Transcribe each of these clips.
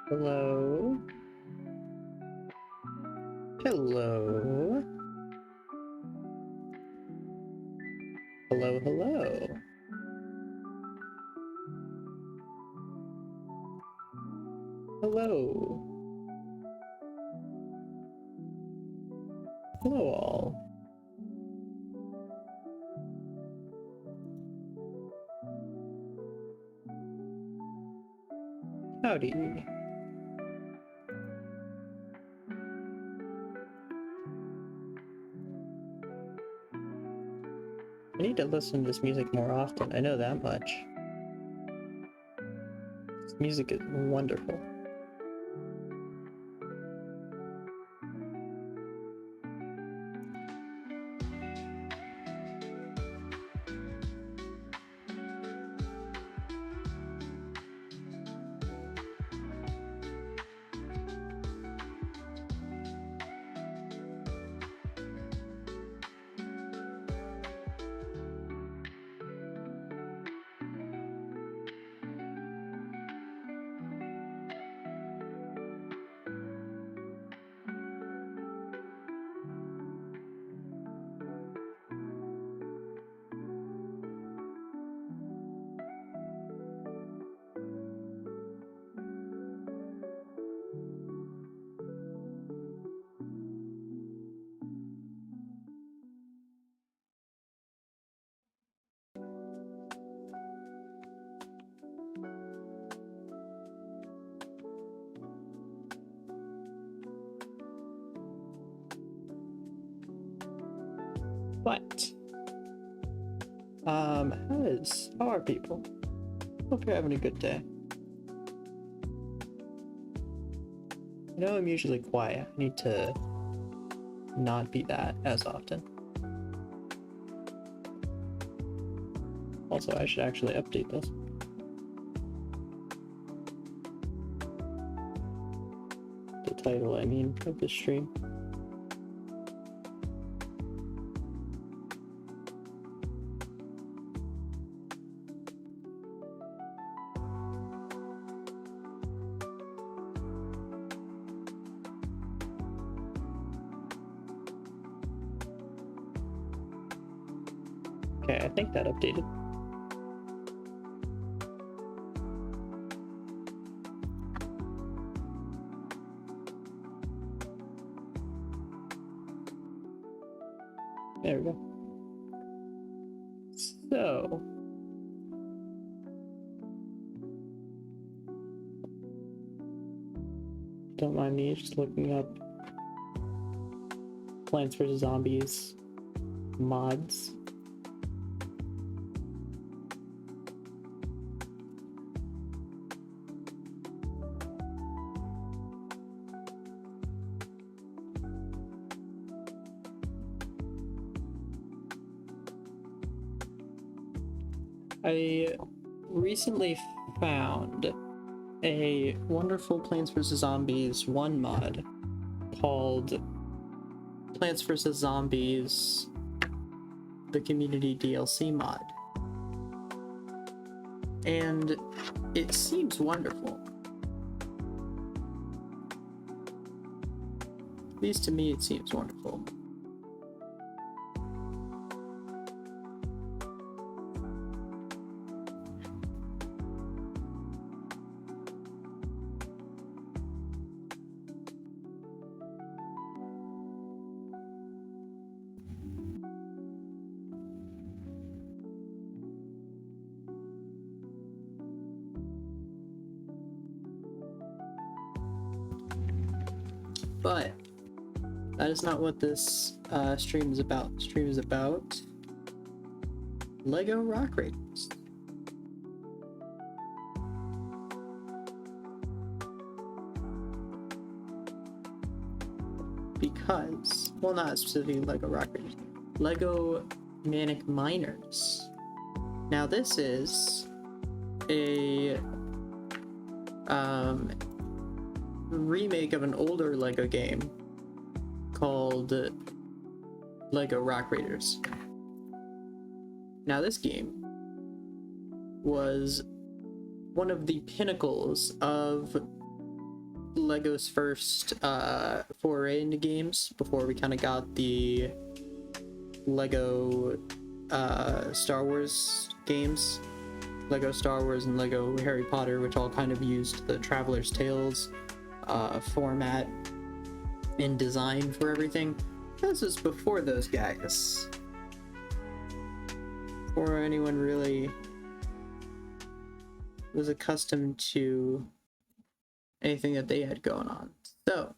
Hello? Hello? Hello, hello. Hello. Hello all. Howdy. I need to listen to this music more often, I know that much. This music is wonderful. But, how are people? Hope you're having a good day. I know I'm usually quiet. I need to not be that as often. Also, I should actually update this. The title, I mean, of the stream. Okay, I think that updated. There we go. So, don't mind me just looking up Plants vs. Zombies mods. I recently found a wonderful Plants vs. Zombies 1 mod called Plants vs. Zombies the Community DLC mod. And it seems wonderful. At least to me it seems wonderful. But that is not what this stream is about. The stream is about Lego Rock Raiders. Because, well, not specifically Lego Rock Raiders, Lego Manic Miners. Now this is a remake of an older Lego game called Lego Rock Raiders. Now this game was one of the pinnacles of Lego's first foray into games before we kind of got the Lego Star Wars games. Lego Star Wars and Lego Harry Potter, which all kind of used the Traveler's Tales format and design for everything. This is before those guys. Before anyone really was accustomed to anything that they had going on. So,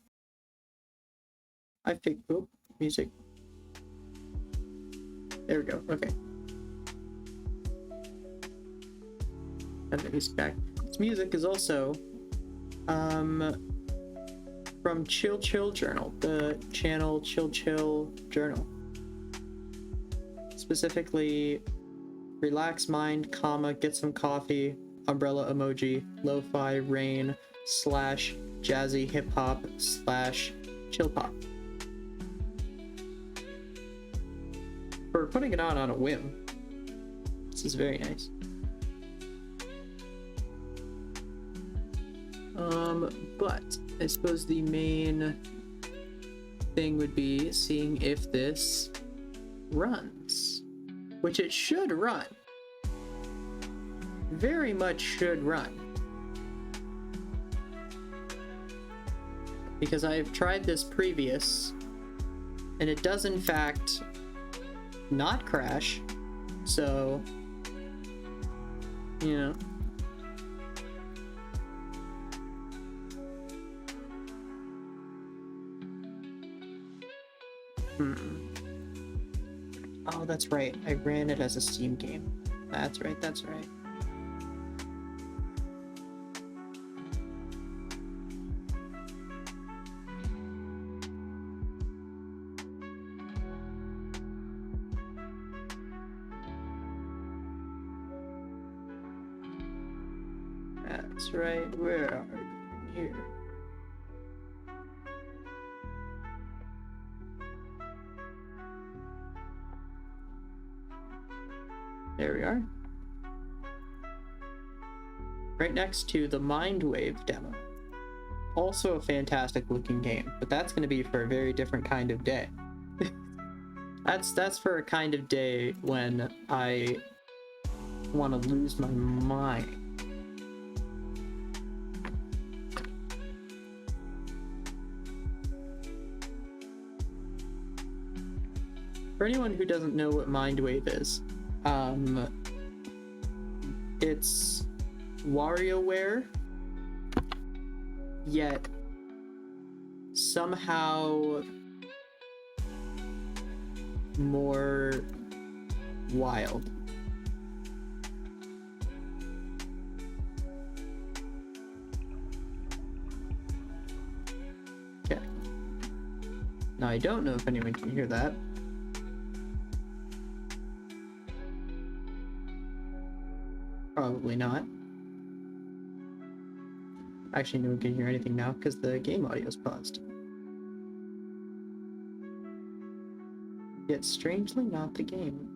I think, oh, music. There we go, okay. And the music back. This music is also from Chill Journal, the channel Chill Journal. Specifically, relax mind, comma, get some coffee, umbrella emoji, lo-fi, rain, / jazzy hip hop / chill pop. For putting it on a whim. This is very nice. But I suppose the main thing would be seeing if this runs, which it should run. Very much should run. Because I have tried this previous, and it does in fact not crash, so, you know. Oh, that's right. I ran it as a Steam game. That's right, that's right. That's right. Where are we? Here. There we are. Right next to the Mindwave demo. Also a fantastic looking game, but that's going to be for a very different kind of day. That's for a kind of day when I want to lose my mind. For anyone who doesn't know what Mindwave is, it's WarioWare, yet somehow more wild. Okay. Now I don't know if anyone can hear that. Probably not. Actually, no one can hear anything now because the game audio is paused. Yet strangely not the game.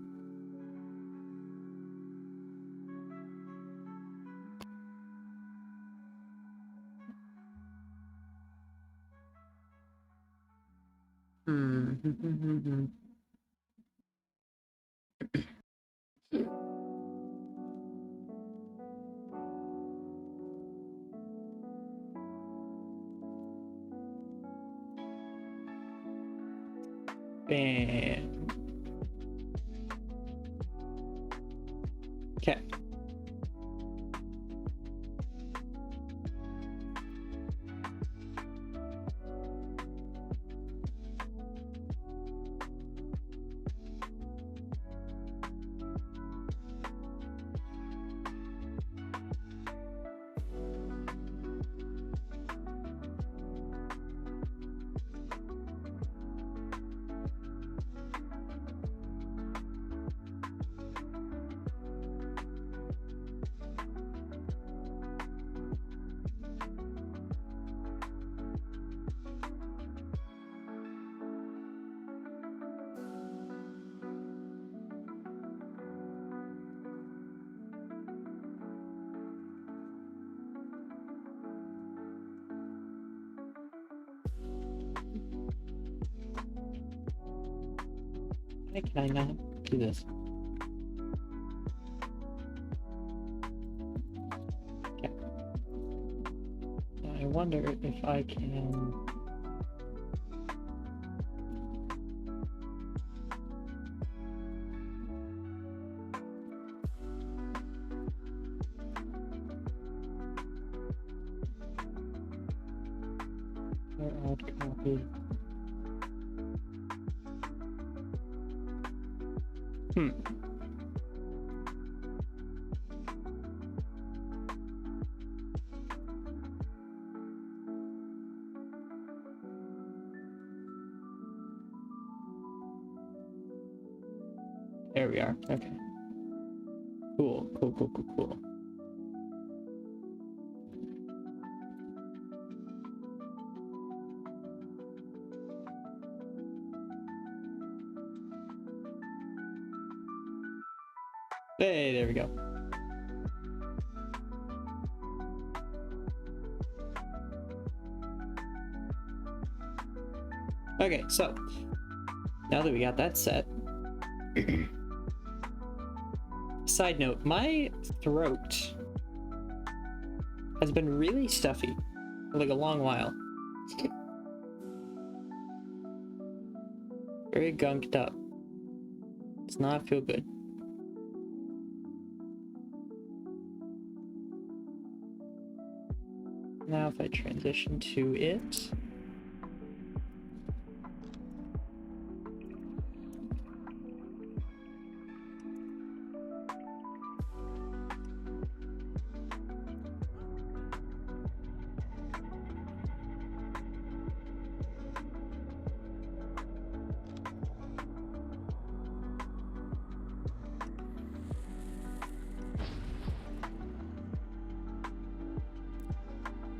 Bam. Okay. Why can I not do this? Okay. Now I wonder if I can... Add copy. There we are. Okay. Cool. Hey, there we go. Okay, so now that we got that set, side note, my throat has been really stuffy for like a long while. Very gunked up. Does not feel good. Now if I transition to it.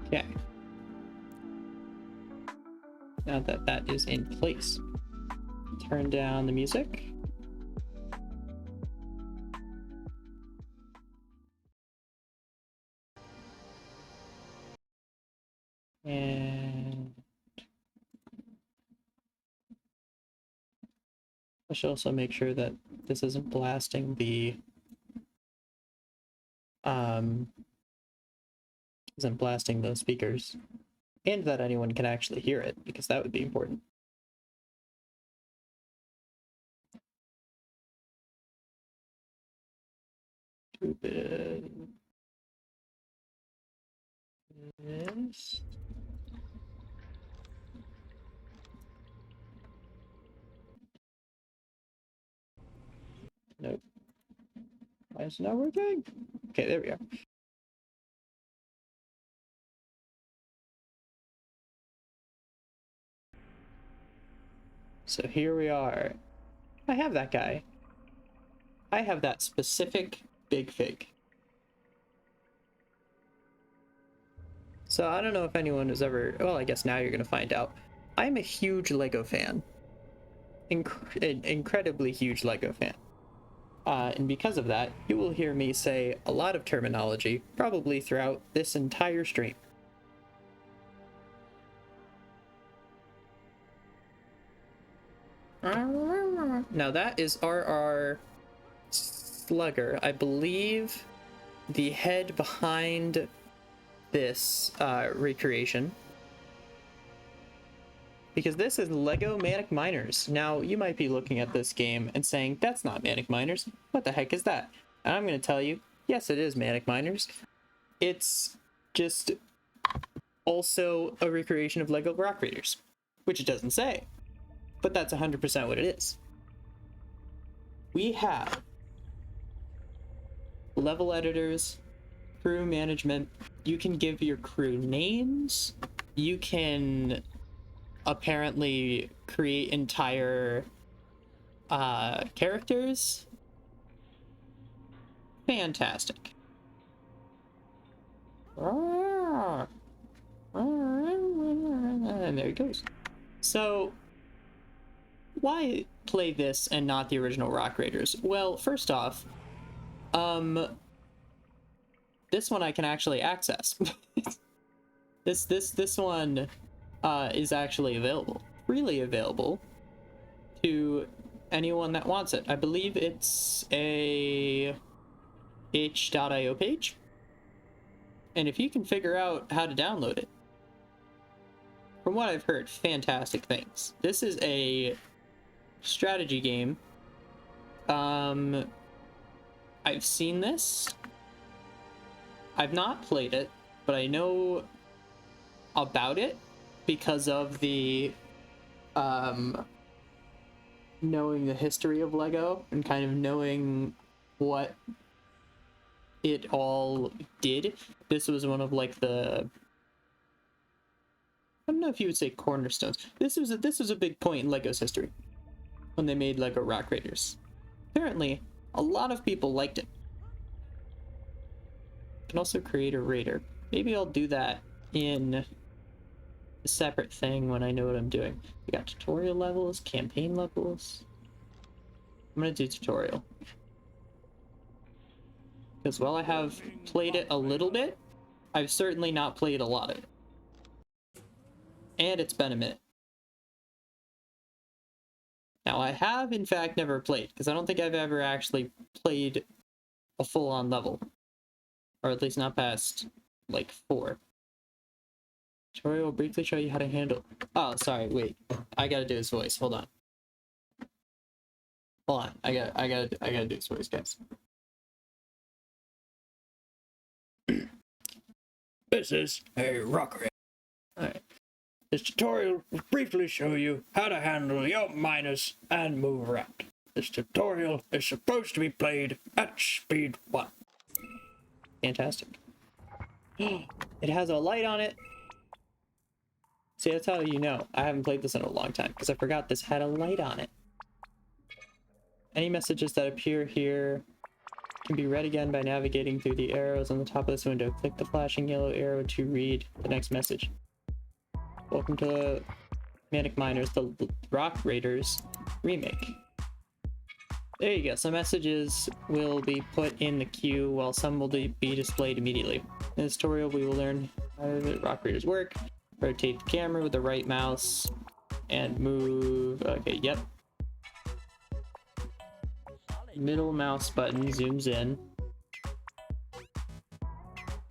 Okay. Now that that is in place, turn down the music. And I should also make sure that this isn't blasting the those speakers, and that anyone can actually hear it, because that would be important. Stupid. This. Nope. Why is it not working? Okay, there we are. So here we are. I have that guy. I have that specific big fig. So I don't know if anyone has ever... Well, I guess now you're going to find out. I'm a huge Lego fan. Incredibly huge Lego fan. And because of that, you will hear me say a lot of terminology, probably throughout this entire stream. Now that is RR Slugger. I believe the head behind this recreation. Because this is Lego Manic Miners. Now, you might be looking at this game and saying, that's not Manic Miners. What the heck is that? And I'm going to tell you, yes, it is Manic Miners. It's just also a recreation of Lego Rock Raiders, which it doesn't say, but that's 100% what it is. We have level editors, crew management. You can give your crew names. You can apparently create entire characters. Fantastic. And there it goes. So why play this and not the original Rock Raiders? Well, first off, this one I can actually access. this one is actually available, freely available to anyone that wants it. I believe it's a itch.io page. And if you can figure out how to download it, from what I've heard, fantastic things. This is a strategy game. I've seen this. I've not played it, but I know about it because of the knowing the history of Lego and kind of knowing what it all did. This was one of like the, I don't know if you would say cornerstones. This was a big point in Lego's history when they made Lego Rock Raiders. Apparently, a lot of people liked it. You can also create a raider. Maybe I'll do that in a separate thing when I know what I'm doing. We got tutorial levels, campaign levels. I'm gonna do tutorial. Because while I have played it a little bit, I've certainly not played a lot of it. And it's been a minute. Now, I have, in fact, never played, because I don't think I've ever actually played a full-on level. Or at least not past, like, 4. Tutorial will briefly show you how to handle... Oh, sorry, wait. I gotta do his voice. Hold on. Hold on. I gotta do his voice, guys. This is a rocker. Alright. This tutorial will briefly show you how to handle your miners and move around. This tutorial is supposed to be played at speed 1. Fantastic. It has a light on it. See, that's how you know. I haven't played this in a long time, because I forgot this had a light on it. Any messages that appear here can be read again by navigating through the arrows on the top of this window. Click the flashing yellow arrow to read the next message. Welcome to Manic Miners, the Rock Raiders Remake. There you go. Some messages will be put in the queue, while some will be displayed immediately. In this tutorial, we will learn how the Rock Raiders work. Rotate the camera with the right mouse and move. Okay, yep. Middle mouse button zooms in.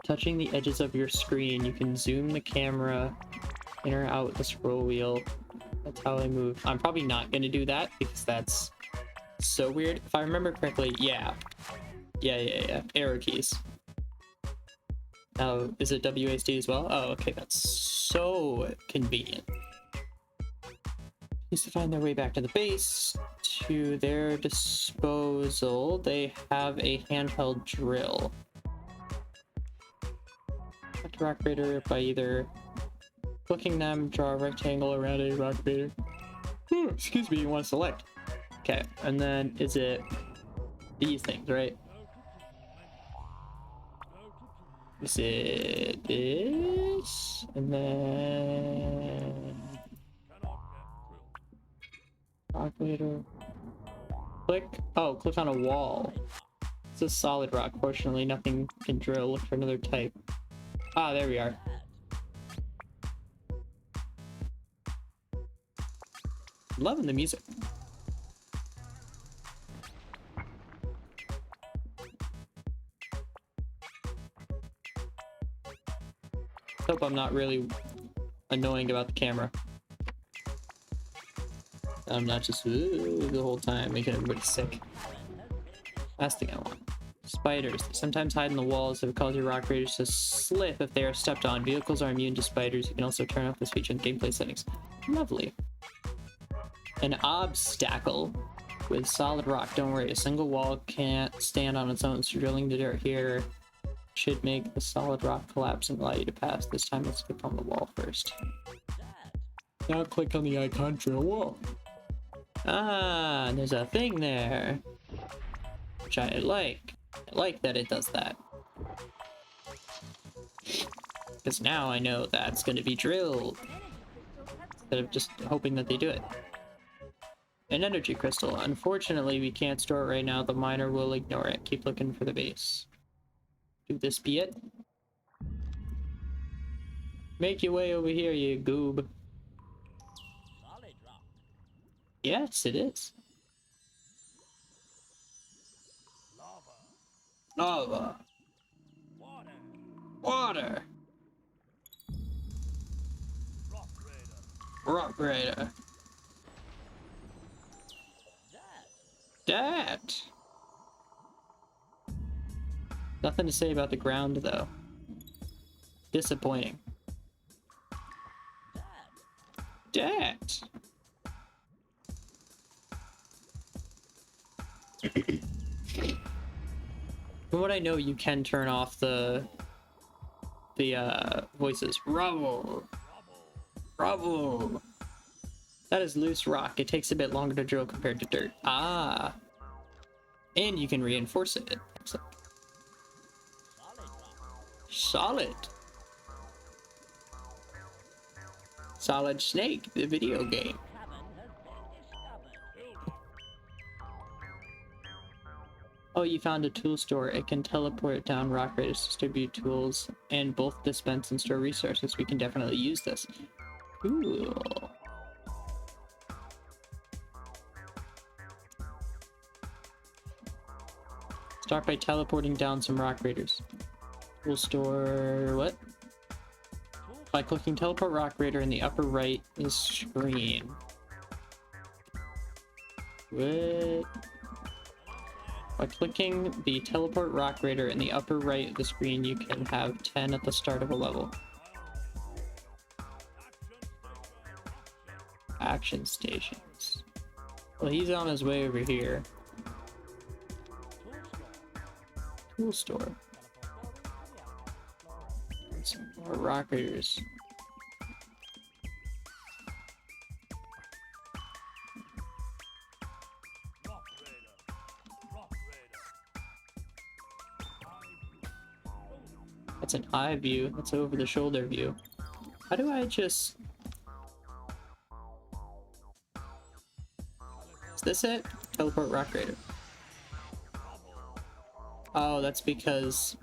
Touching the edges of your screen, you can zoom the camera in or out with the scroll wheel. That's how I move. I'm probably not going to do that because that's so weird. If I remember correctly, yeah. Arrow keys. Now, is it WASD as well? Oh, okay, that's so convenient. Needs to find their way back to the base. To their disposal, they have a handheld drill. Select a Rock Raider by either clicking them, draw a rectangle around a Rock Raider. Ooh, excuse me, you want to select. Okay, and then is it these things, right? Is it this? And then Rock Raider. Click. Oh, click on a wall. It's a solid rock. Fortunately, nothing can drill. Look for another type. Ah, there we are. Loving the music. Hope I'm not really annoying about the camera. I'm not just the whole time making everybody sick. Last thing I want. Spiders. They sometimes hide in the walls that would cause your Rock Raiders to slip if they are stepped on. Vehicles are immune to spiders. You can also turn off this feature in gameplay settings. Lovely. An obstacle with solid rock. Don't worry, a single wall can't stand on its own, so drilling the dirt here should make the solid rock collapse and allow you to pass. This time, let's click on the wall first. Now click on the icon drill wall. Ah, there's a thing there, which I like. I like that it does that. Because now I know that's going to be drilled. Instead of just hoping that they do it. An energy crystal. Unfortunately, we can't store it right now. The miner will ignore it. Keep looking for the base. Do this be it? Make your way over here, you goob. Yes, it is. Lava. Water. Rock Raider. That. Nothing to say about the ground though. Disappointing. Dat. From what I know, you can turn off the voices. Rubble. Rubble. That is loose rock. It takes a bit longer to drill compared to dirt. Ah. And you can reinforce it. Excellent. Solid. Solid Snake, the video game. Oh, you found a tool store. It can teleport down rock raiders to distribute tools and both dispense and store resources. We can definitely use this. Cool. Start by teleporting down some rock raiders. Tool store... what? By clicking teleport rock raider in the upper right of the screen. What? By clicking the teleport rock raider in the upper right of the screen, you can have 10 at the start of a level. Action stations. Well, he's on his way over here. Tool store. Some more rock raiders. That's an eye view. That's over the shoulder view. How do I just... Is this it? Teleport rock raider. Oh, that's because...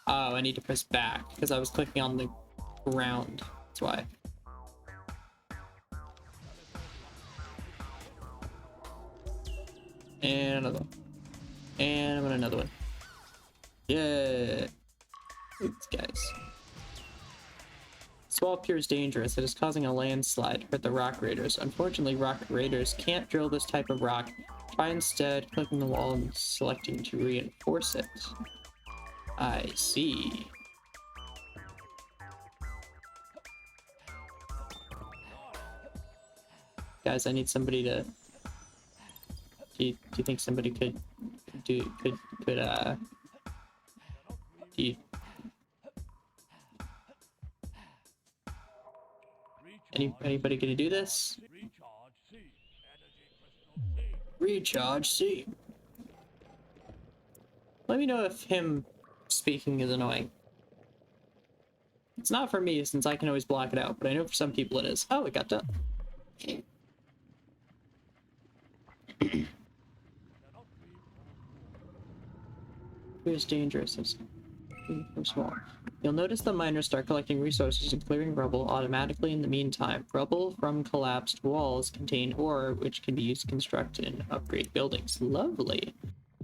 Oh, I need to press back because I was clicking on the ground. That's why. And another one. And another one. Yeah. These guys. Swamp here is dangerous. It is causing a landslide to hurt the rock raiders. Unfortunately, rock raiders can't drill this type of rock. Try instead clicking the wall and selecting to reinforce it. I see. Guys, I need somebody to... Do you think somebody could anybody gonna do this? Recharge C. Let me know if him speaking is annoying. It's not for me since I can always block it out, but I know for some people it is. Oh, it got done. Here's dangerous. From small. You'll notice the miners start collecting resources and clearing rubble automatically in the meantime. Rubble from collapsed walls contain ore, which can be used to construct and upgrade buildings. Lovely.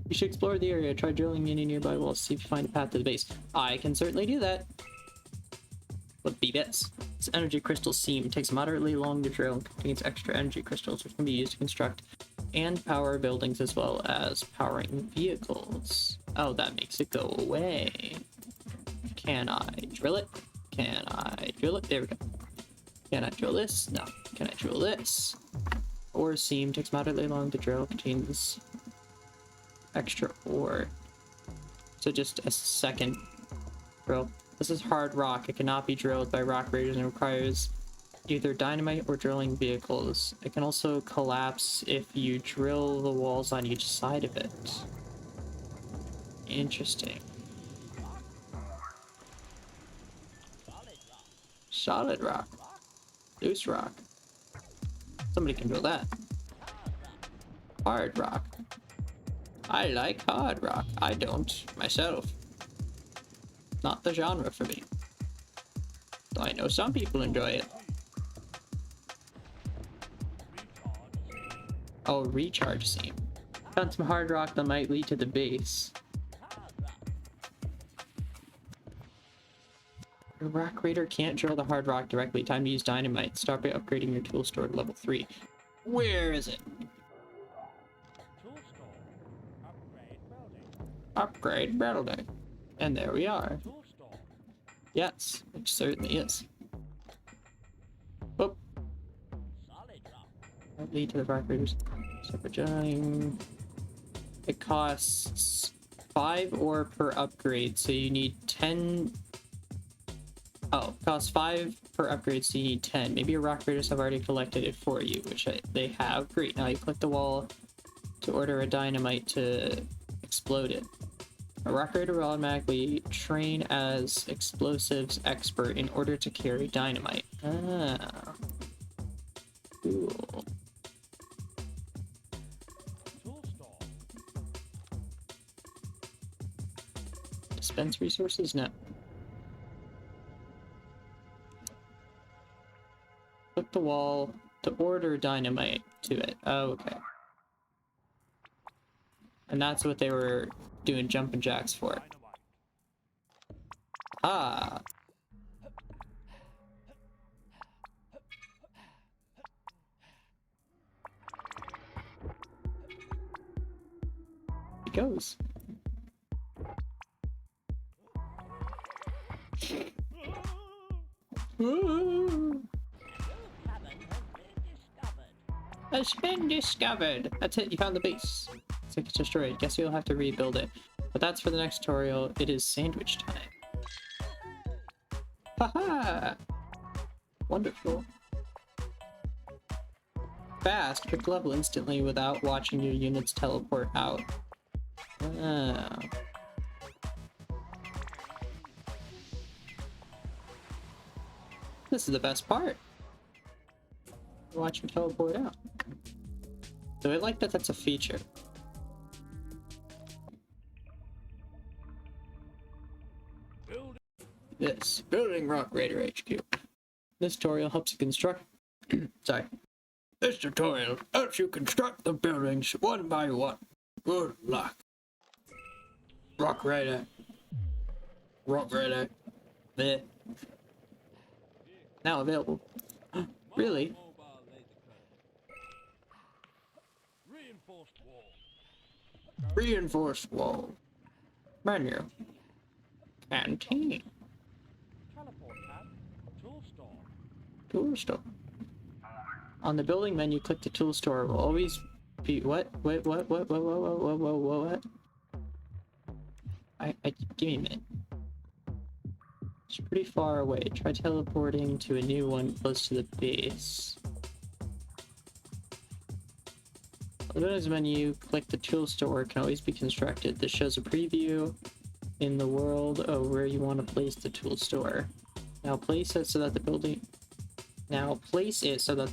You should explore the area. Try drilling any nearby walls, see if you find a path to the base. I can certainly do that. What be bits? This energy crystal seam takes moderately long to drill and contains extra energy crystals, which can be used to construct and power buildings as well as powering vehicles. Oh, that makes it go away. Can I drill it? Can I drill it? There we go. Can I drill this? No. Can I drill this? Ore seam takes moderately long to drill, contains extra ore. So just a second drill. This is hard rock. It cannot be drilled by rock raiders and requires either dynamite or drilling vehicles. It can also collapse if you drill the walls on each side of it. Interesting. Solid rock. Loose rock. Somebody can drill that. Hard rock. I like hard rock. I don't myself. Not the genre for me. Though I know some people enjoy it. Oh, recharge seam. Found some hard rock that might lead to the base. Your rock raider can't drill the hard rock directly. Time to use dynamite. Start by upgrading your tool store to level 3. Where is it? Upgrade building. And there we are. Yes, it certainly is. Oh. That lead to the rock raiders. Separate joining. It costs 5 ore per upgrade, so you need 10. Oh, it costs 5 per upgrade, so you need 10. Maybe your rock raiders have already collected it for you, which they have. Great. Now you click the wall to order a dynamite to explode it. A rock raider will automatically train as explosives expert in order to carry dynamite. Ah. Cool. Dispense resources? No. Click the wall to order dynamite to it. Oh, okay. And that's what they were doing jumping jacks for. Ah. It goes. Has been discovered. That's it, you found the base. It's like it's destroyed. Guess you'll have to rebuild it. But that's for the next tutorial. It is sandwich time. Haha! Wonderful. Fast, pick level instantly without watching your units teleport out. Ah. This is the best part. Watch them teleport out. So I like that that's a feature. This building Rock Raider HQ. This tutorial helps you construct. Sorry. This tutorial helps you construct the buildings one by one. Good luck. Rock Raider. Rock Raider. There. Now available. Really? Reinforced wall. Menu. Canteen. Tool store. On the building menu, click the tool store. Will always be what? Wait, what? What? Give me a minute. It's pretty far away. Try teleporting to a new one close to the base. On the Windows menu, click the tool store. Can always be constructed. This shows a preview in the world of where you want to place the tool store. Now place it so that the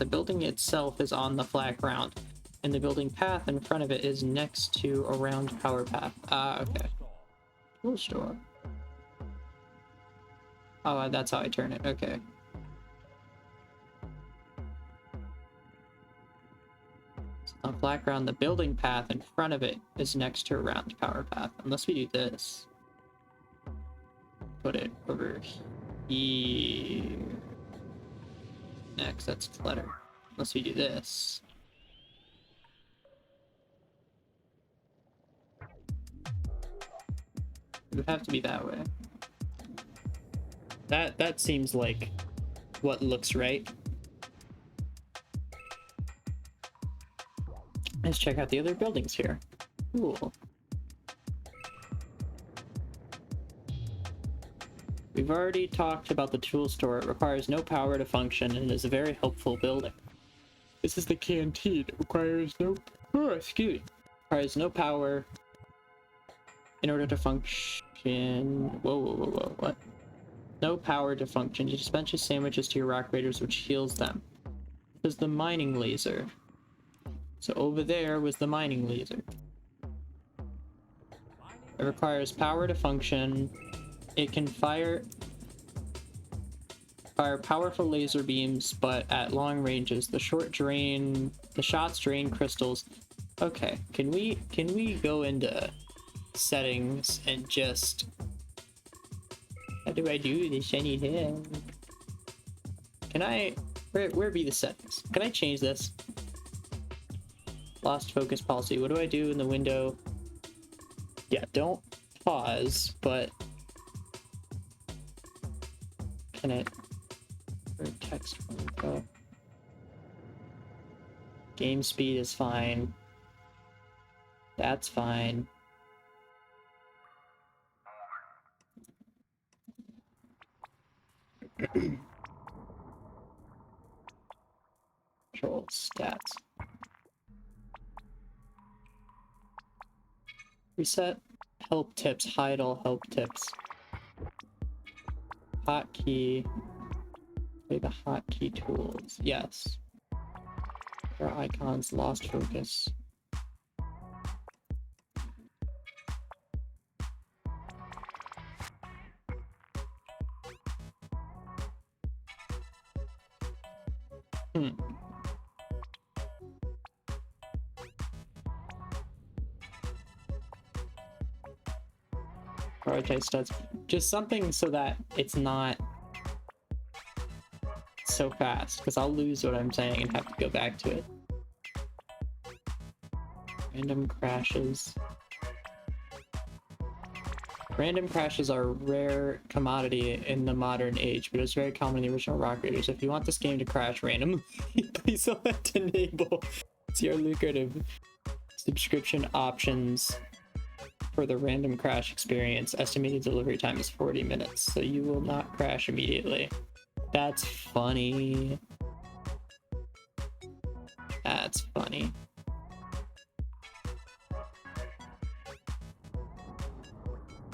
building itself is on the flat ground, and the building path in front of it is next to a round power path. Ah, okay. Tool store. Oh, that's how I turn it. Okay. So on flat ground, the building path in front of it is next to a round power path. Unless we do this. Put it over here. Next, that's clutter. Unless we do this. It would have to be that way. That seems like what looks right. Let's check out the other buildings here. Cool. We've already talked about the tool store. It requires no power to function and is a very helpful building. This is the canteen. It requires no power in order to function. Whoa, what? No power to function. You dispense your sandwiches to your rock raiders, which heals them. There's the mining laser. So over there was the mining laser. It requires power to function. It can fire powerful laser beams, but at long ranges. The shots drain crystals Okay, can we go into settings and just... How do I do this? I need help. Can I... Where be the settings? Can I change this? Lost focus policy. What do I do in the window? Yeah, don't pause, but... Can it... Or text window? Game speed is fine. That's fine. Control stats. Reset help tips. Hide all help tips. Hotkey. Play the hotkey tools. Yes. Our icons. Lost focus. Prioritize stats. Just something so that it's not so fast, because I'll lose what I'm saying and have to go back to it. Random crashes. Random crashes are a rare commodity in the modern age, but it was very common in the original Rock Raiders. If you want this game to crash randomly, please select enable. See our lucrative subscription options for the random crash experience. Estimated delivery time is 40 minutes, so you will not crash immediately. That's funny. That's funny.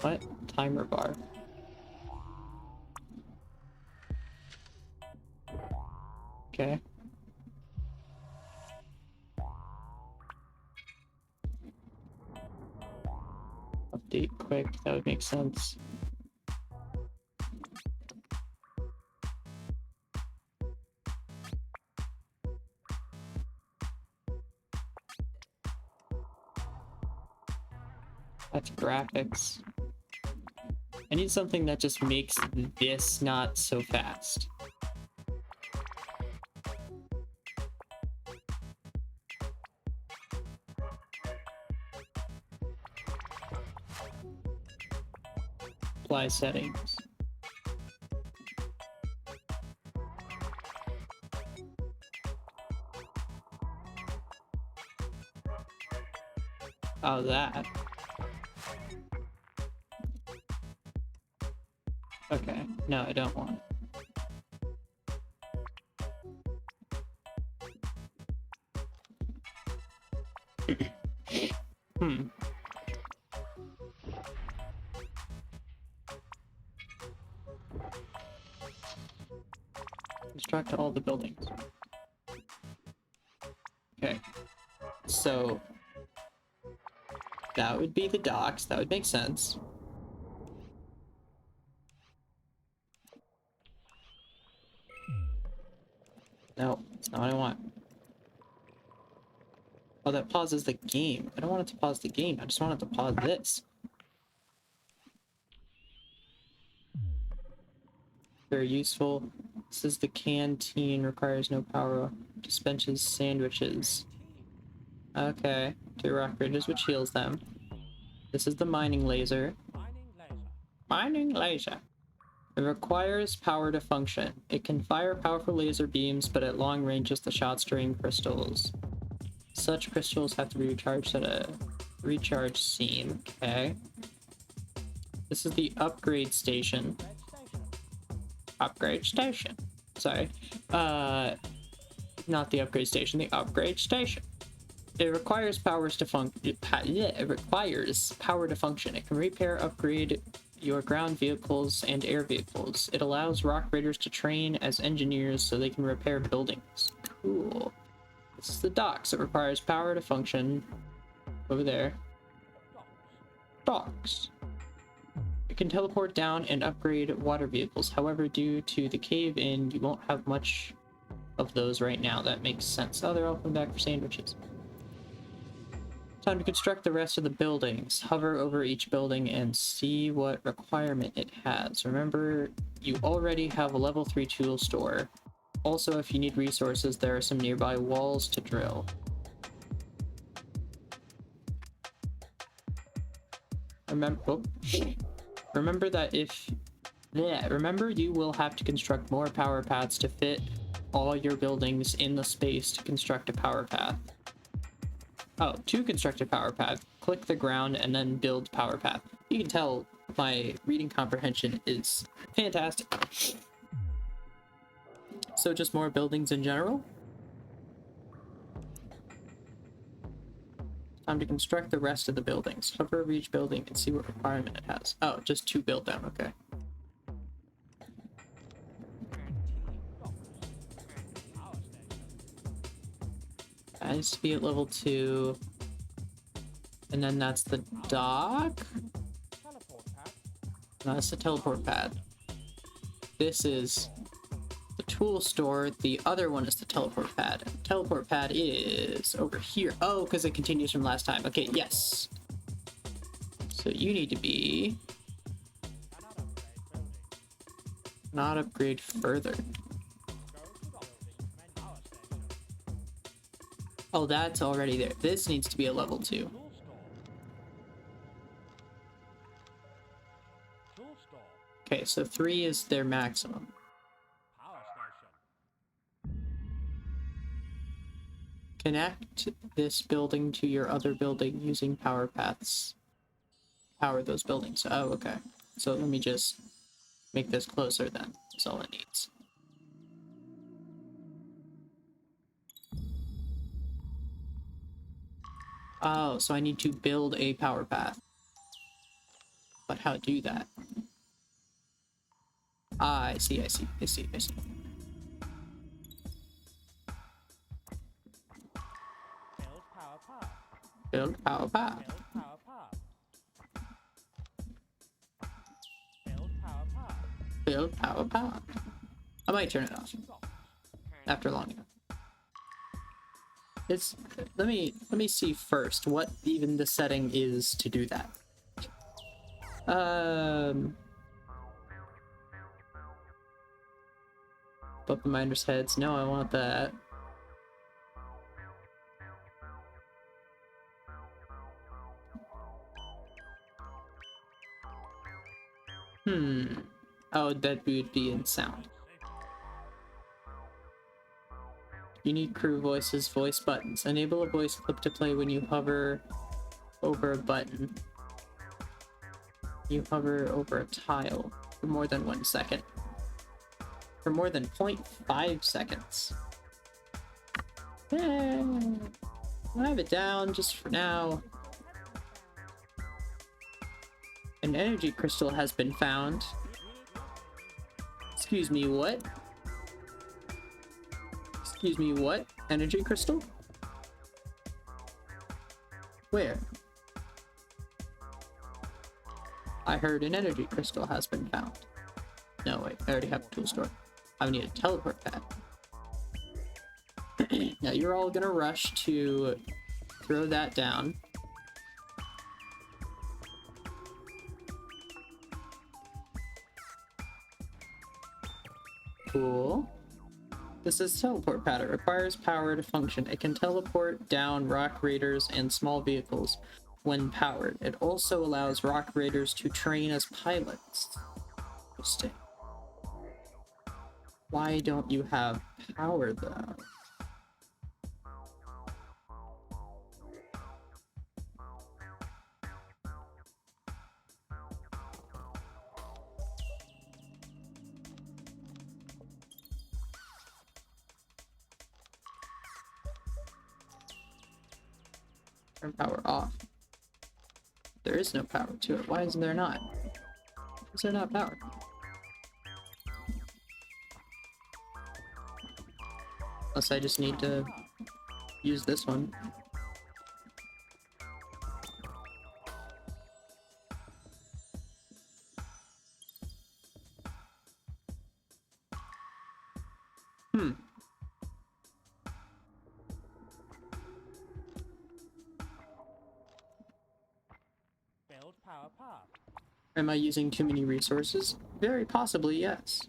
What? Timer bar. Okay. Update quick, that would make sense. That's graphics. I need something that just makes this not so fast. Apply settings. Oh, that. Okay, no, I don't want it. Construct all the buildings. Okay, so that would be the docks. That would make sense. No, that's not what I want. Oh, that pauses the game. I don't want it to pause the game. I just want it to pause this. Very useful. This is the canteen. Requires no power. Dispenses sandwiches. Okay. To rock raiders, which heals them. This is the mining laser. Mining laser. It requires power to function. It can fire powerful laser beams, but at long ranges the shots drain crystals. Such crystals have to be recharged at a recharge seam. Okay. This is the upgrade station. Upgrade station. Sorry. Not the upgrade station, the upgrade station. It requires powers to it requires power to function. It can repair, upgrade your ground vehicles and air vehicles. It allows rock raiders to train as engineers so they can repair buildings. Cool. This is the docks. It requires power to function. Over there. Docks. It can teleport down and upgrade water vehicles. However, due to the cave-in, you won't have much of those right now. That makes sense. Oh, they're all coming back for sandwiches. Time to construct the rest of the buildings. Hover over each building and see what requirement it has. Remember, you already have a level 3 tool store. Also, if you need resources, there are some nearby walls to drill. Remember that if... Yeah, remember you will have to construct more power paths to fit all your buildings in the space to construct a power path. Oh, to construct a power path, click the ground and then build power path. You can tell my reading comprehension is fantastic. So just more buildings in general. Time to construct the rest of the buildings. Hover over each building and see what requirement it has. Oh, just to build them, okay. That needs to be at level 2. And then that's the dock? No, that's the teleport pad. This is the tool store. The other one is the teleport pad. Teleport pad is over here. Oh, because it continues from last time. Okay, yes. So you need to be... not upgrade further. Oh, that's already there. This needs to be a level 2. Okay, so 3 is their maximum. Connect this building to your other building using power paths. Power those buildings. Oh, okay. So let me just make this closer then. That's all it needs. Oh, so I need to build a power path. But how to do that? Ah, I see. Build power path. Build power path. I might turn it off after long enough. It's let me see first what even the setting is to do that. Above the miners' heads. No, I want that. Oh, that would be in sound. Unique crew voices, voice buttons. Enable a voice clip to play when you hover over a button. You hover over a tile for more than 1 second. For more than 0.5 seconds. I'll have it down just for now. An energy crystal has been found. Excuse me, what? Excuse me, what? Energy crystal? Where? I heard an energy crystal has been found. No, wait, I already have a tool store. I need a teleport pad. Now you're all gonna rush to throw that down. Cool. This is teleport pad. It requires power to function. It can teleport down rock raiders and small vehicles when powered. It also allows rock raiders to train as pilots. Interesting. Why don't you have power though? Turn power off. There is no power to it. Why isn't there not? Why is there not power? Unless I just need to use this one. Am I using too many resources? Very possibly, yes.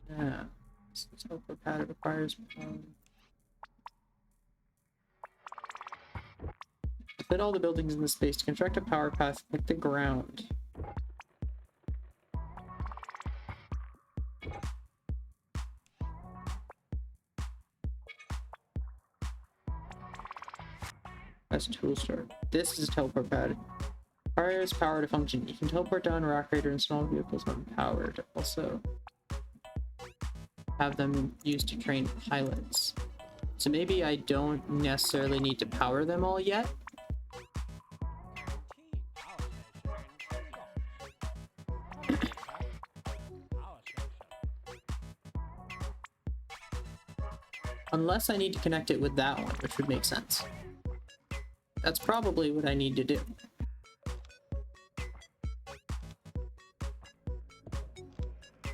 Yeah. Teleport pad requires... fit all the buildings in the space to construct a power path hit the ground. That's a tool store. This is a teleport pad. Requires power to function. You can teleport down rock raider and small vehicles when powered. Also, have them used to train pilots. So maybe I don't necessarily need to power them all yet. Unless I need to connect it with that one, which would make sense. That's probably what I need to do.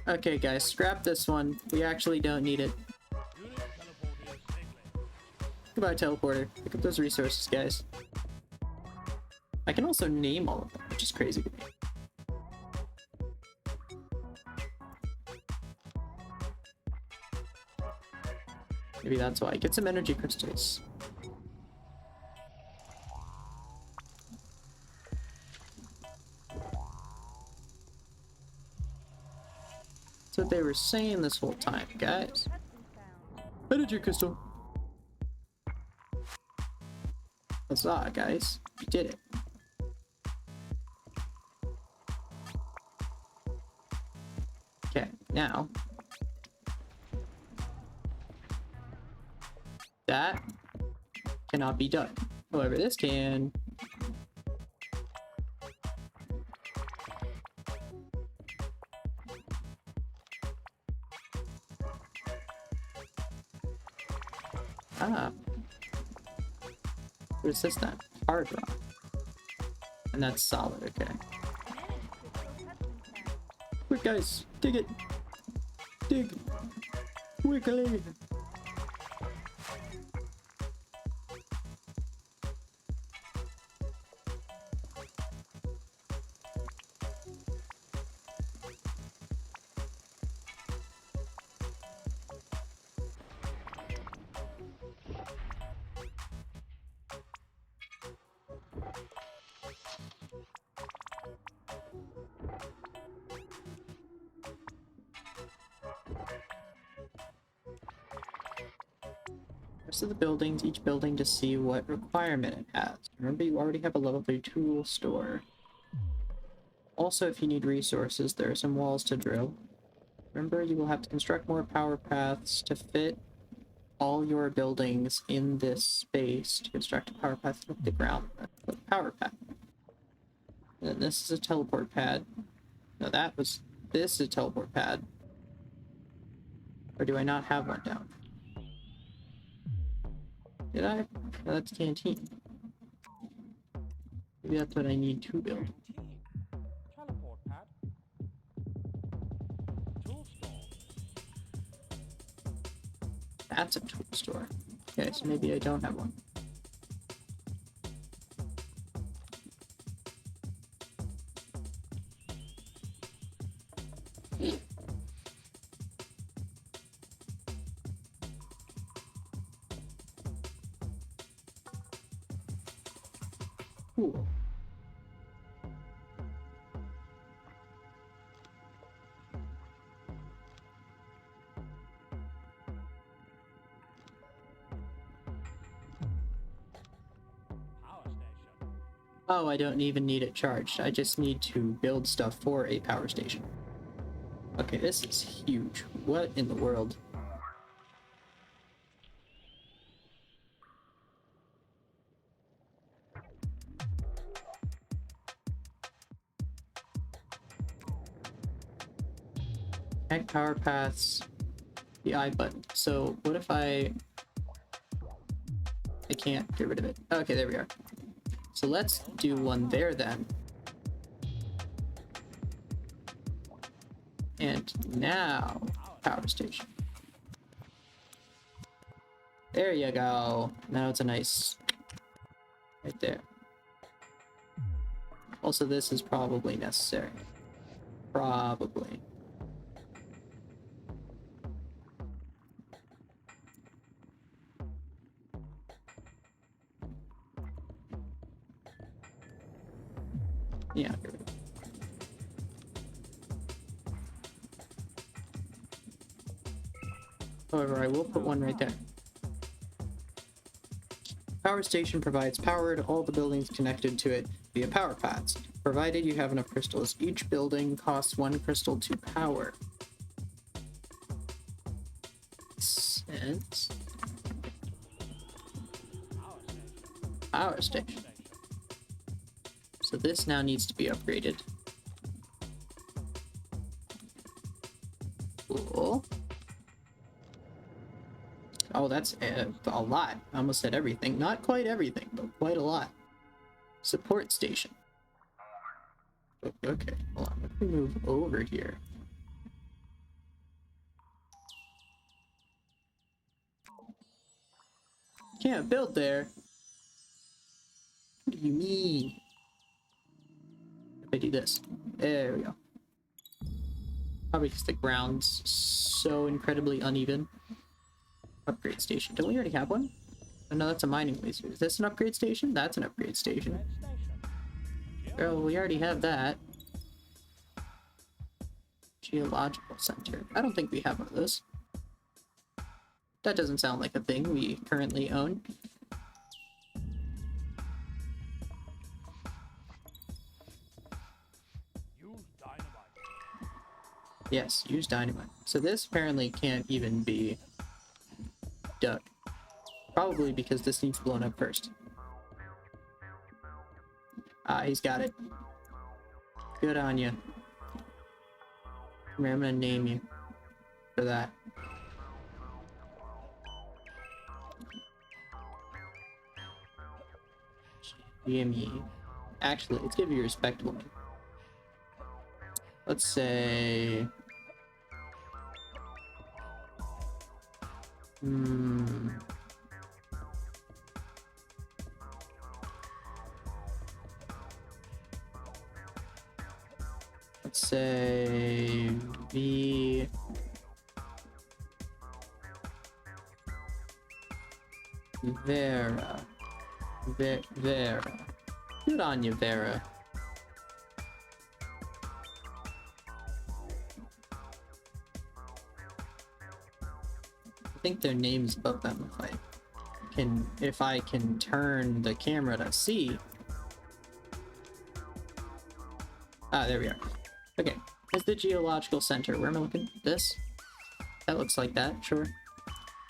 Okay guys, scrap this one. We actually don't need it. Goodbye, teleporter. Pick up those resources, guys. I can also name all of them, which is crazy to me. Maybe that's why. Get some energy crystals. That's what they were saying this whole time, guys. Energy crystal. Huzzah, guys. We did it. Okay, now. That cannot be done. However, this can. Ah. What is this then? Hard rock. And that's solid, okay. Quick guys, dig it! Dig! Quickly! Rest of the buildings, each building to see what requirement it has. Remember, you already have a level 3 tool store. Also, if you need resources, there are some walls to drill. Remember, you will have to construct more power paths to fit all your buildings in this space to construct a power path to the ground. With power path. And then this is a teleport pad. No, this is a teleport pad. Or do I not have one down? Did I? No, that's canteen. Maybe that's what I need to build. Teleport pad. Tool store. That's a tool store. Okay, so maybe I don't have one. Cool. Power station. Oh, I don't even need it charged. I just need to build stuff for a power station. Okay, this is huge. What in the world? Connect power paths. The I button. So what if I can't get rid of it. Okay, there we are. So let's do one there then. And now, power station. There you go. Now it's a nice Right there. Also, this is probably necessary. Probably. Yeah. However, I will put one right there. Power station provides power to all the buildings connected to it via power paths, provided you have enough crystals. Each building costs 1 crystal to power. Sense. Power station. So this now needs to be upgraded. Cool. Oh, that's a lot. I almost said everything. Not quite everything, but quite a lot. Support station. Okay, hold on. Let me move over here. Can't build there. What do you mean? If I do this. There we go. Probably because the ground's so incredibly uneven. Upgrade station. Don't we already have one? Oh, no, that's a mining laser. Is this an upgrade station? That's an upgrade station. Oh, we already have that. Geological center. I don't think we have one of those. That doesn't sound like a thing we currently own. Use dynamite. Yes, use dynamite. So this apparently can't even be dug. Probably because this needs blown up first. Ah, he's got it. Good on you. Come here, I'm gonna name you for that. Jimmy. Actually, let's give you a respectable name. Let's say... Let's say... Vera. Vera. Good on you, Vera. I think their name's above them if I can turn the camera to see. Ah, there we are. Okay, it's the geological center. Where am I looking? This? That looks like that, sure.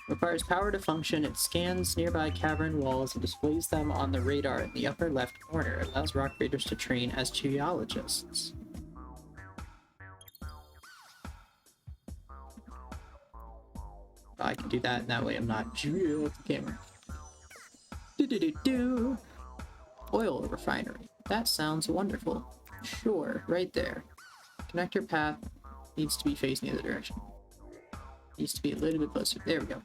Requires power to function. It scans nearby cavern walls and displays them on the radar in the upper left corner. It allows rock raiders to train as geologists. I can do that, and that way I'm not with the camera. Do. Oil refinery. That sounds wonderful. Sure, right there. Connector path needs to be facing the other direction. Needs to be a little bit closer. There we go.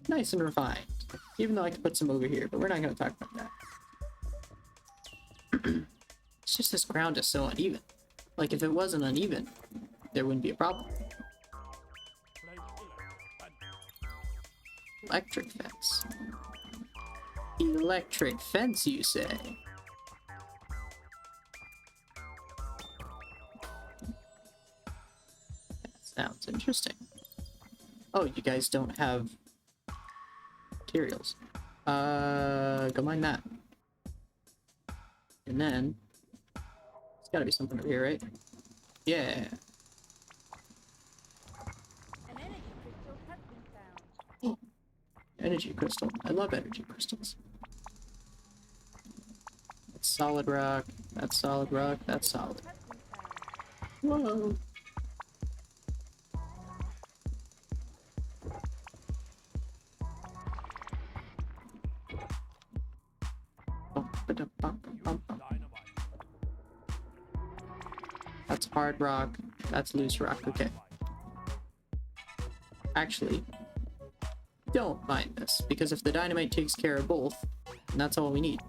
Nice and refined. Even though I could put some over here, but we're not going to talk about that. It's just this ground is so uneven. Like, if it wasn't uneven, there wouldn't be a problem. Electric fence. Electric fence, you say? Sounds interesting. Oh, you guys don't have materials. Go mine that. And then there's gotta be something over here, right? Yeah. An energy crystal has been found. Energy crystal. I love energy crystals. That's solid rock. That's solid rock. That's solid. Has been found. Whoa. That's hard rock. That's loose rock. Okay. Actually, don't mind this, because if the dynamite takes care of both, then that's all we need.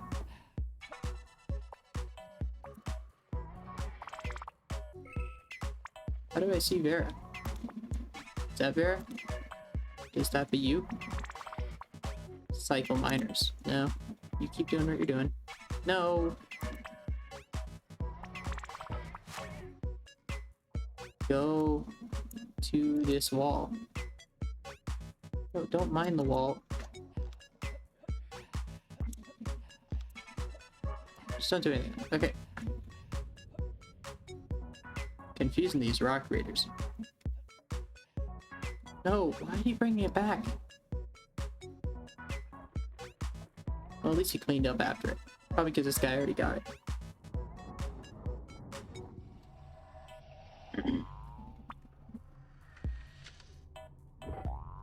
How do I see Vera? Is that Vera? Is that be you? Cycle Miners. No. You keep doing what you're doing. No! Go to this wall. No, don't mind the wall. Just don't do anything. Okay. Confusing these rock raiders. No, why are you bringing it back? Well, at least he cleaned up after it. Probably because this guy already got it.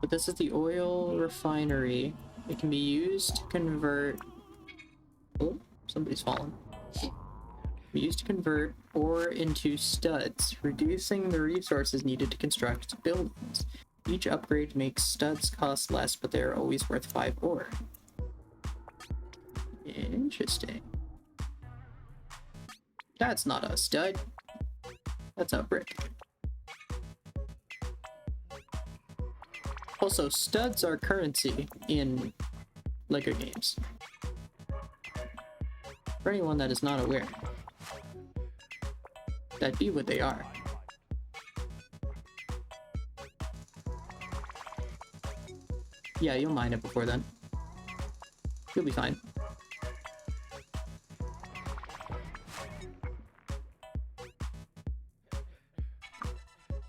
But this is the oil refinery. It can be used to convert... Oh, somebody's fallen. Be used to convert ore into studs, reducing the resources needed to construct buildings. Each upgrade makes studs cost less, but they are always worth 5 ore. Interesting. That's not a stud. That's a brick. Also, studs are currency in Lego games. For anyone that is not aware, that'd be what they are. Yeah, you'll mine it before then. You'll be fine.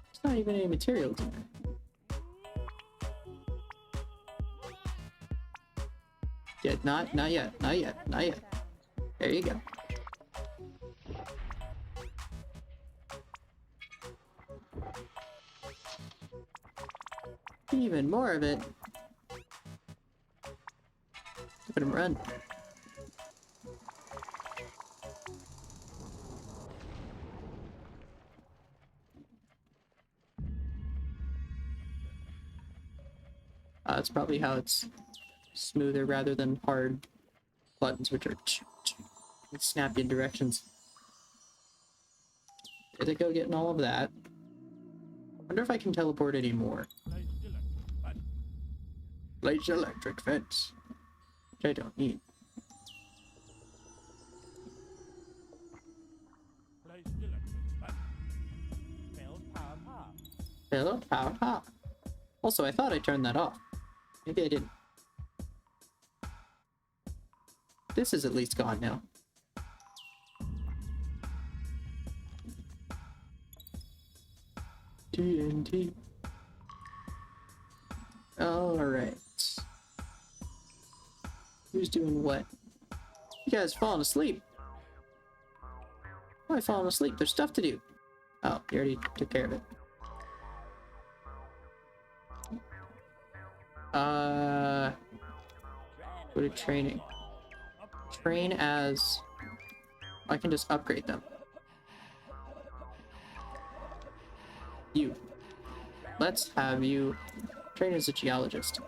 It's not even any materials in there. Yeah, not yet, not yet, not yet. There you go. Even more of it. Look at him run. That's probably how it's smoother rather than hard buttons, which are snap in directions. Did it go getting all of that? Wonder if I can teleport anymore. Place electric fence. Which I don't need. Build power top. Also, I thought I turned that off. Maybe I didn't. This is at least gone now. TNT. Alright. Who's doing what? You guys falling asleep. Why falling asleep? There's stuff to do. Oh, you already took care of it. Go to training. Train as... I can just upgrade them. You. Let's have you train as a geologist.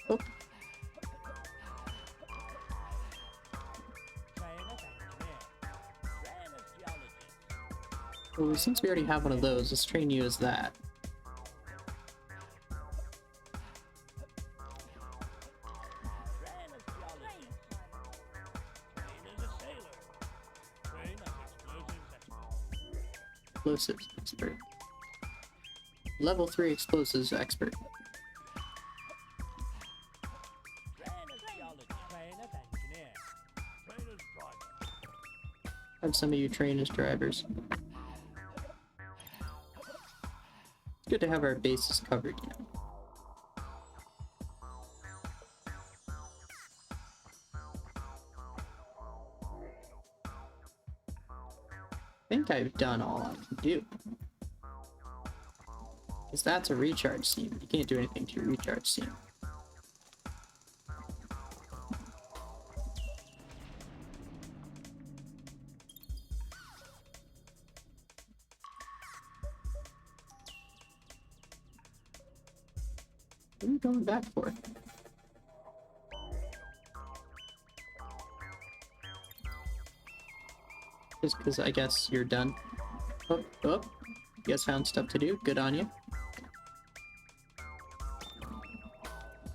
Oh. Well, since we already have one of those, let's train you as that. Explosives expert. Level 3 explosives expert. Have some of you train as drivers. It's good to have our bases covered, you know. I think I've done all I can do. Because that's a recharge seam. You can't do anything to your recharge seam. What are you going back for? Just because I guess you're done. Oh, oh. You guys found stuff to do. Good on you.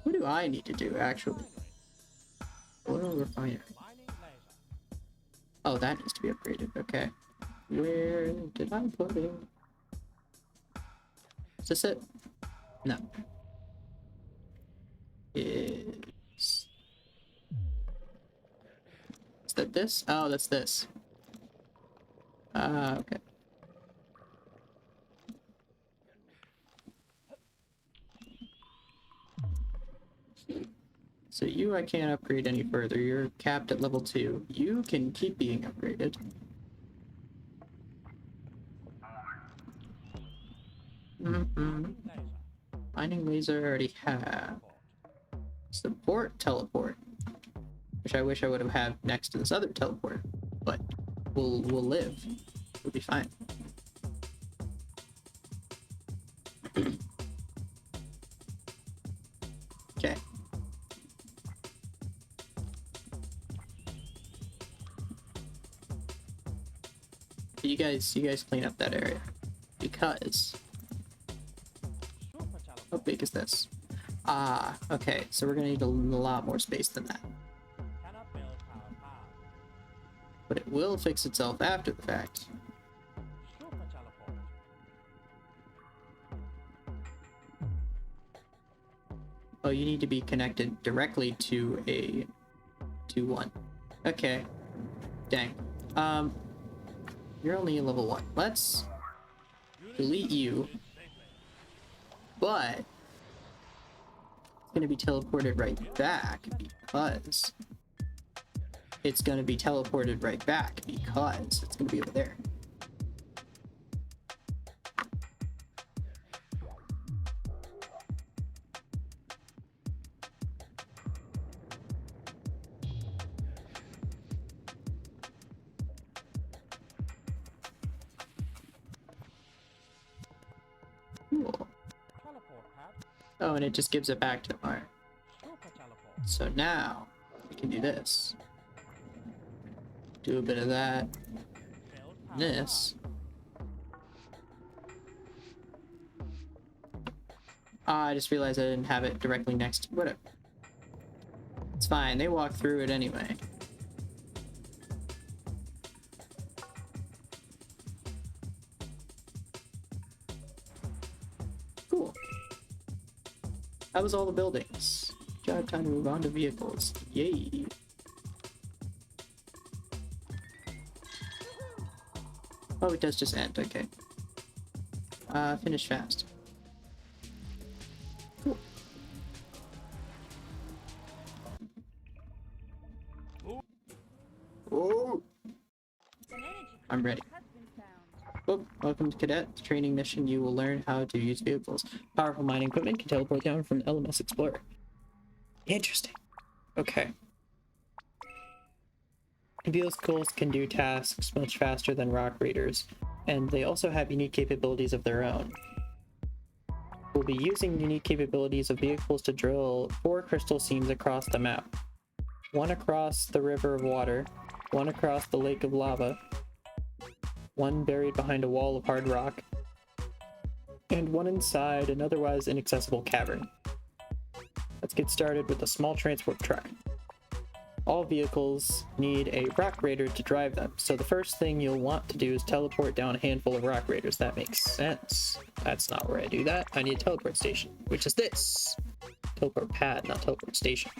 What do I need to do, actually? Oil refiner. Oh, that needs to be upgraded. Okay. Where did I put it? Is this it? No. Is that this? Oh, that's this. Okay. So you, I can't upgrade any further. You're capped at level 2. You can keep being upgraded. Mining laser I already have. Support teleport. Which I wish I would have had next to this other teleport. But we'll live. We'll be fine. Okay. You guys clean up that area. Because how big is this? Ah, okay, so we're gonna need a lot more space than that. But it will fix itself after the fact. Oh, you need to be connected directly to a 2-1. Okay. Dang. You're only in level 1. Let's delete you. But it's gonna be teleported right back because it's gonna be teleported right back because it's gonna be over there. Cool. Oh, and it just gives it back to Mark. So now we can do this. Do a bit of that. This. Ah, I just realized I didn't have it directly next to whatever. It's fine, they walk through it anyway. Cool. That was all the buildings. Job time to move on to vehicles. Yay. Oh, it does just end, okay. Finish fast. Cool. Oh! I'm ready. Oh, welcome to Cadet. Training mission, you will learn how to use vehicles. Powerful mining equipment can teleport down from LMS Explorer. Interesting. Okay. Vehicles can do tasks much faster than Rock Raiders, and they also have unique capabilities of their own. We'll be using unique capabilities of vehicles to drill 4 crystal seams across the map. 1 across the river of water, 1 across the lake of lava, 1 buried behind a wall of hard rock, and 1 inside an otherwise inaccessible cavern. Let's get started with a small transport truck. All vehicles need a Rock Raider to drive them, so the first thing you'll want to do is teleport down a handful of Rock Raiders. That makes sense. That's not where I do that. I need a teleport station, which is this. Teleport pad, not teleport station.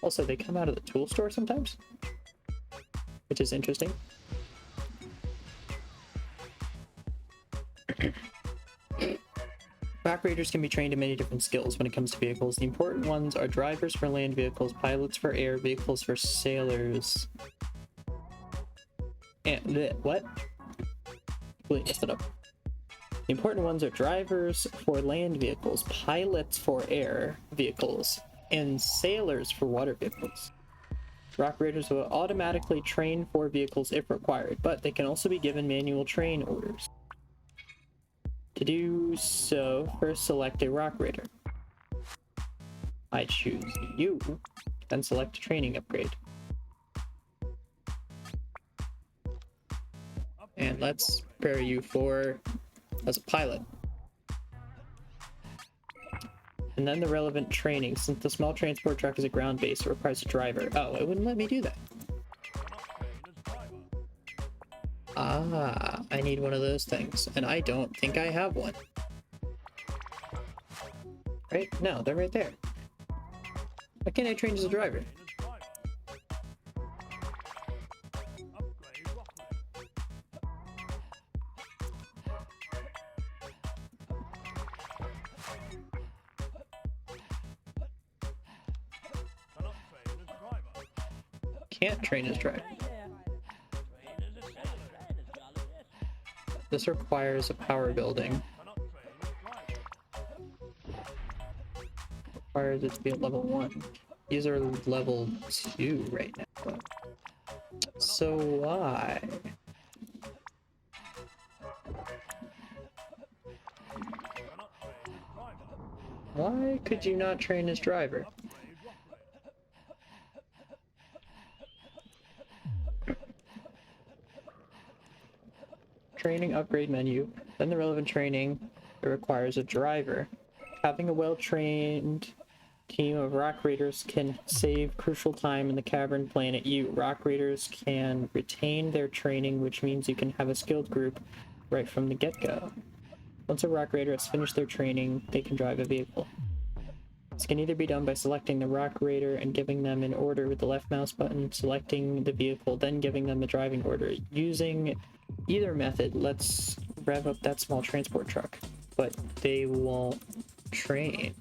Also, they come out of the tool store sometimes, which is interesting. Rock Raiders can be trained in many different skills when it comes to vehicles. The important ones are drivers for land vehicles, pilots for air, vehicles for sailors. And what? Wait, messed it up. The important ones are drivers for land vehicles, pilots for air vehicles, and sailors for water vehicles. Rock Raiders will automatically train for vehicles if required, but they can also be given manual train orders. To do so, first select a Rock Raider. I choose you, then select a training upgrade. And let's prepare you for as a pilot. And then the relevant training. Since the small transport truck is a ground base, it requires a driver. Oh, it wouldn't let me do that. Ah, I need one of those things, and I don't think I have one. Right? No, they're right there. Why can't I train as a driver? Can't train as driver. This requires a power building. Requires it to be at level 1. These are level 2 right now. So why? Why could you not train as driver? Training upgrade menu, then the relevant training. It requires a driver. Having a well-trained team of Rock Raiders can save crucial time in the cavern planet U. Rock Raiders can retain their training, which means you can have a skilled group right from the get-go. Once a Rock Raider has finished their training, they can drive a vehicle. This can either be done by selecting the Rock Raider and giving them an order with the left mouse button, selecting the vehicle, then giving them a driving order. Using either method, let's rev up that small transport truck, but they won't train.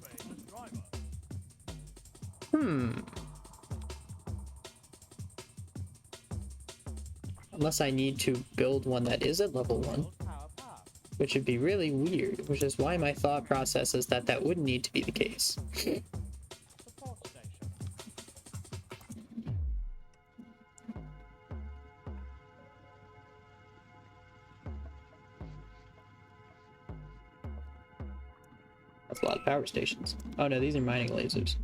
Unless I need to build one that is at level 1, which would be really weird, which is why my thought process is that that wouldn't need to be the case. That's a lot of power stations. Oh no, these are mining lasers.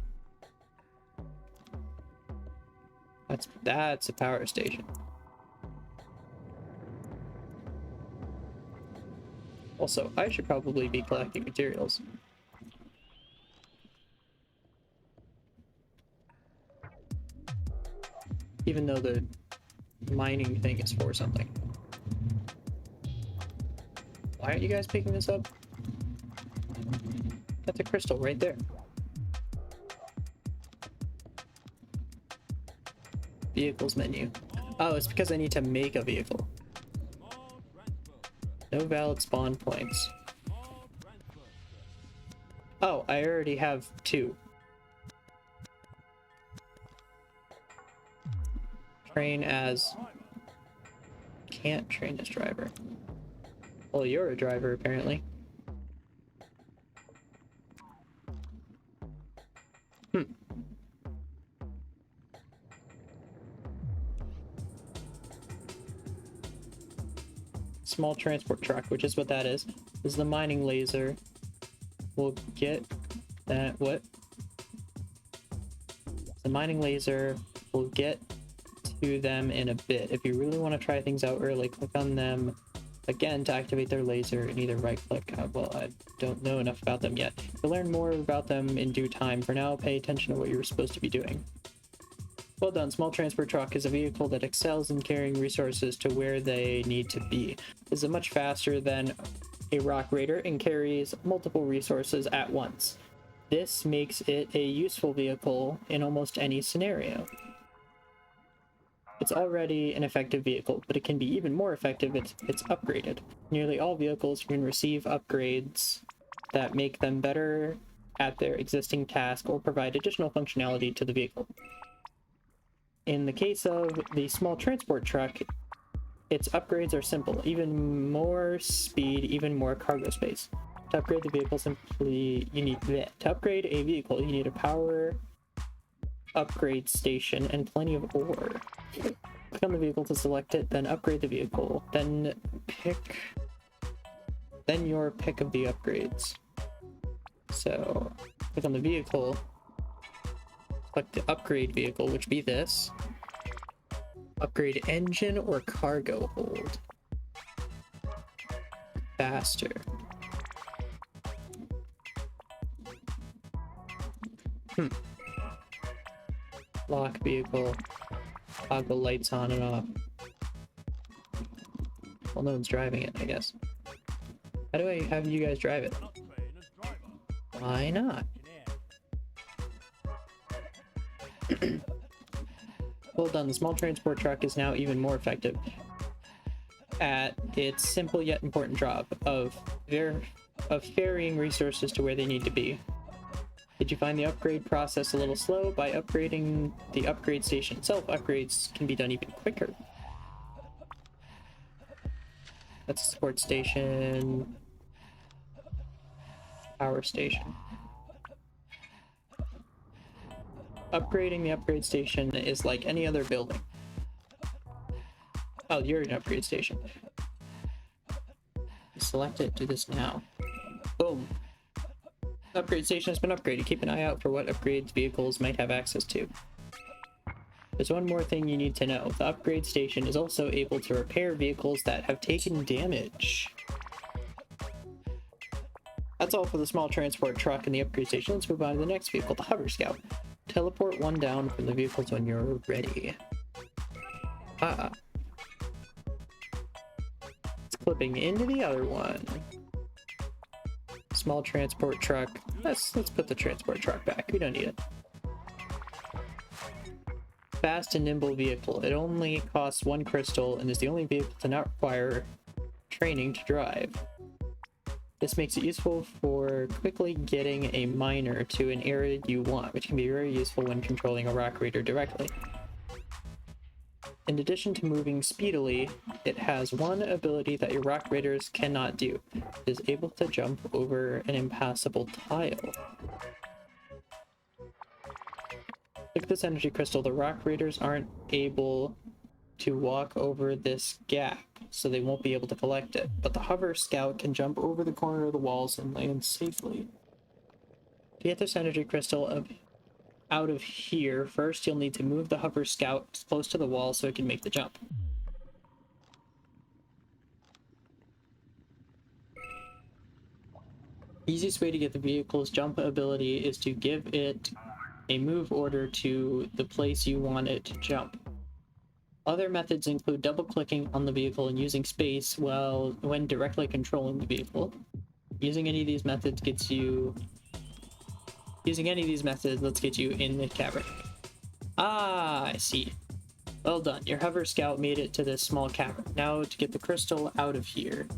That's a power station. Also, I should probably be collecting materials. Even though the mining thing is for something. Why aren't you guys picking this up? That's a crystal right there. Vehicles menu. Oh, it's because I need to make a vehicle. No valid spawn points. Oh, I already have 2. Train as... Can't train as driver. Well, you're a driver, apparently. Small transport truck, which is what that is the mining laser. We'll get that. What? The mining laser, we'll get to them in a bit. If you really want to try things out early, click on them again to activate their laser and either right click. Well, I don't know enough about them yet. You'll learn more about them in due time. For now, pay attention to what you're supposed to be doing. Well done. Small transport truck is a vehicle that excels in carrying resources to where they need to be. It is much faster than a Rock Raider and carries multiple resources at once. This makes it a useful vehicle in almost any scenario. It's already an effective vehicle, but it can be even more effective if it's upgraded. Nearly all vehicles can receive upgrades that make them better at their existing task or provide additional functionality to the vehicle. In the case of the small transport truck, Its upgrades are simple: even more speed, even more cargo space. To upgrade the vehicle, to upgrade a vehicle, you need a power upgrade station and plenty of ore. Click on the vehicle to select it, then upgrade the vehicle. Then your pick of the upgrades. So click on the vehicle, select the upgrade vehicle, which would be this. Upgrade engine or cargo hold. Faster. Lock vehicle. Toggle lights on and off. Well, no one's driving it, I guess. How do I have you guys drive it? Not train as driver. Why not? Engineer. Well done. The small transport truck is now even more effective at its simple yet important job of ferrying resources to where they need to be. Did you find the upgrade process a little slow? By upgrading the upgrade station itself, upgrades can be done even quicker. That's a support station. Power station. Upgrading the upgrade station is like any other building. Oh, you're an upgrade station. Select it, do this now. Boom. Upgrade station has been upgraded. Keep an eye out for what upgrades vehicles might have access to. There's one more thing you need to know. The upgrade station is also able to repair vehicles that have taken damage. That's all for the small transport truck and the upgrade station. Let's move on to the next vehicle, the Hover Scout. Teleport one down from the vehicles when you're ready. Ah. It's clipping into the other one. Small transport truck. Let's put the transport truck back. We don't need it. Fast and nimble vehicle. It only costs 1 crystal and is the only vehicle to not require training to drive. This makes it useful for quickly getting a miner to an area you want, which can be very useful when controlling a rock raider directly. In addition to moving speedily, it has one ability that your rock raiders cannot do. It is able to jump over an impassable tile. Like this energy crystal, the rock raiders aren't able to walk over this gap, so they won't be able to collect it. But the Hover Scout can jump over the corner of the walls and land safely. To get this energy crystal out of here, first you'll need to move the Hover Scout close to the wall so it can make the jump. Easiest way to get the vehicle's jump ability is to give it a move order to the place you want it to jump. Other methods include double-clicking on the vehicle and using space when directly controlling the vehicle. Using any of these methods lets get you in the cavern. Ah, I see. Well done. Your Hover Scout made it to this small cavern. Now to get the crystal out of here.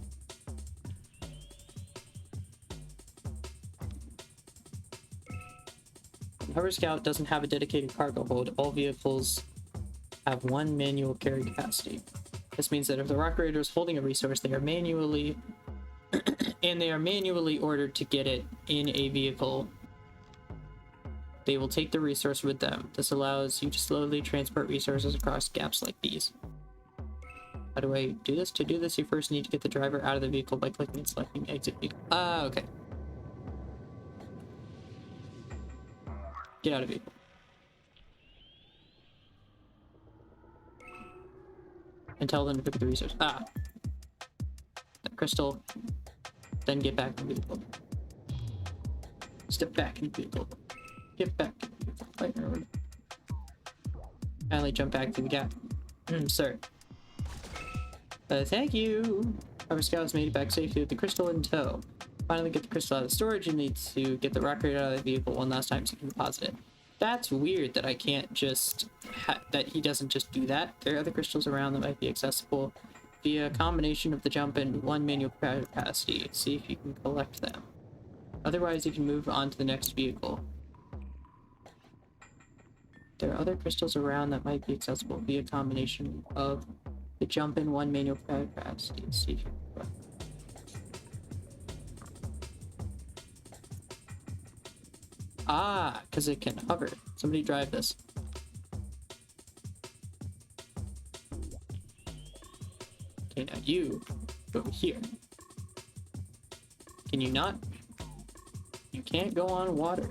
The Hover Scout doesn't have a dedicated cargo hold. All vehicles have 1 manual carry capacity. This means that if the rock raider is holding a resource, they are manually ordered to get it in a vehicle. They will take the resource with them. This allows you to slowly transport resources across gaps like these. How do I do this? To do this, you first need to get the driver out of the vehicle by clicking and selecting exit vehicle. Ah, okay. Get out of vehicle. And tell them to pick up the resource. Ah. That crystal. Then get back in the vehicle. Step back in the vehicle. Get back in the vehicle. Finally jump back through the gap. Sir. Thank you. Hover Scout has made it back safely with the crystal in tow. Finally get the crystal out of the storage. You need to get the rock raider out of the vehicle one last time so you can deposit it. That's weird that I can't just that he doesn't just do that. There are other crystals around that might be accessible via a combination of the jump and 1 manual capacity. See if you can collect them. Otherwise, you can move on to the next vehicle. There are other crystals around that might be accessible via a combination of The jump in one manual paragraph. See. Ah, because it can hover. Somebody drive this. Okay, now you go here. Can you not? You can't go on water.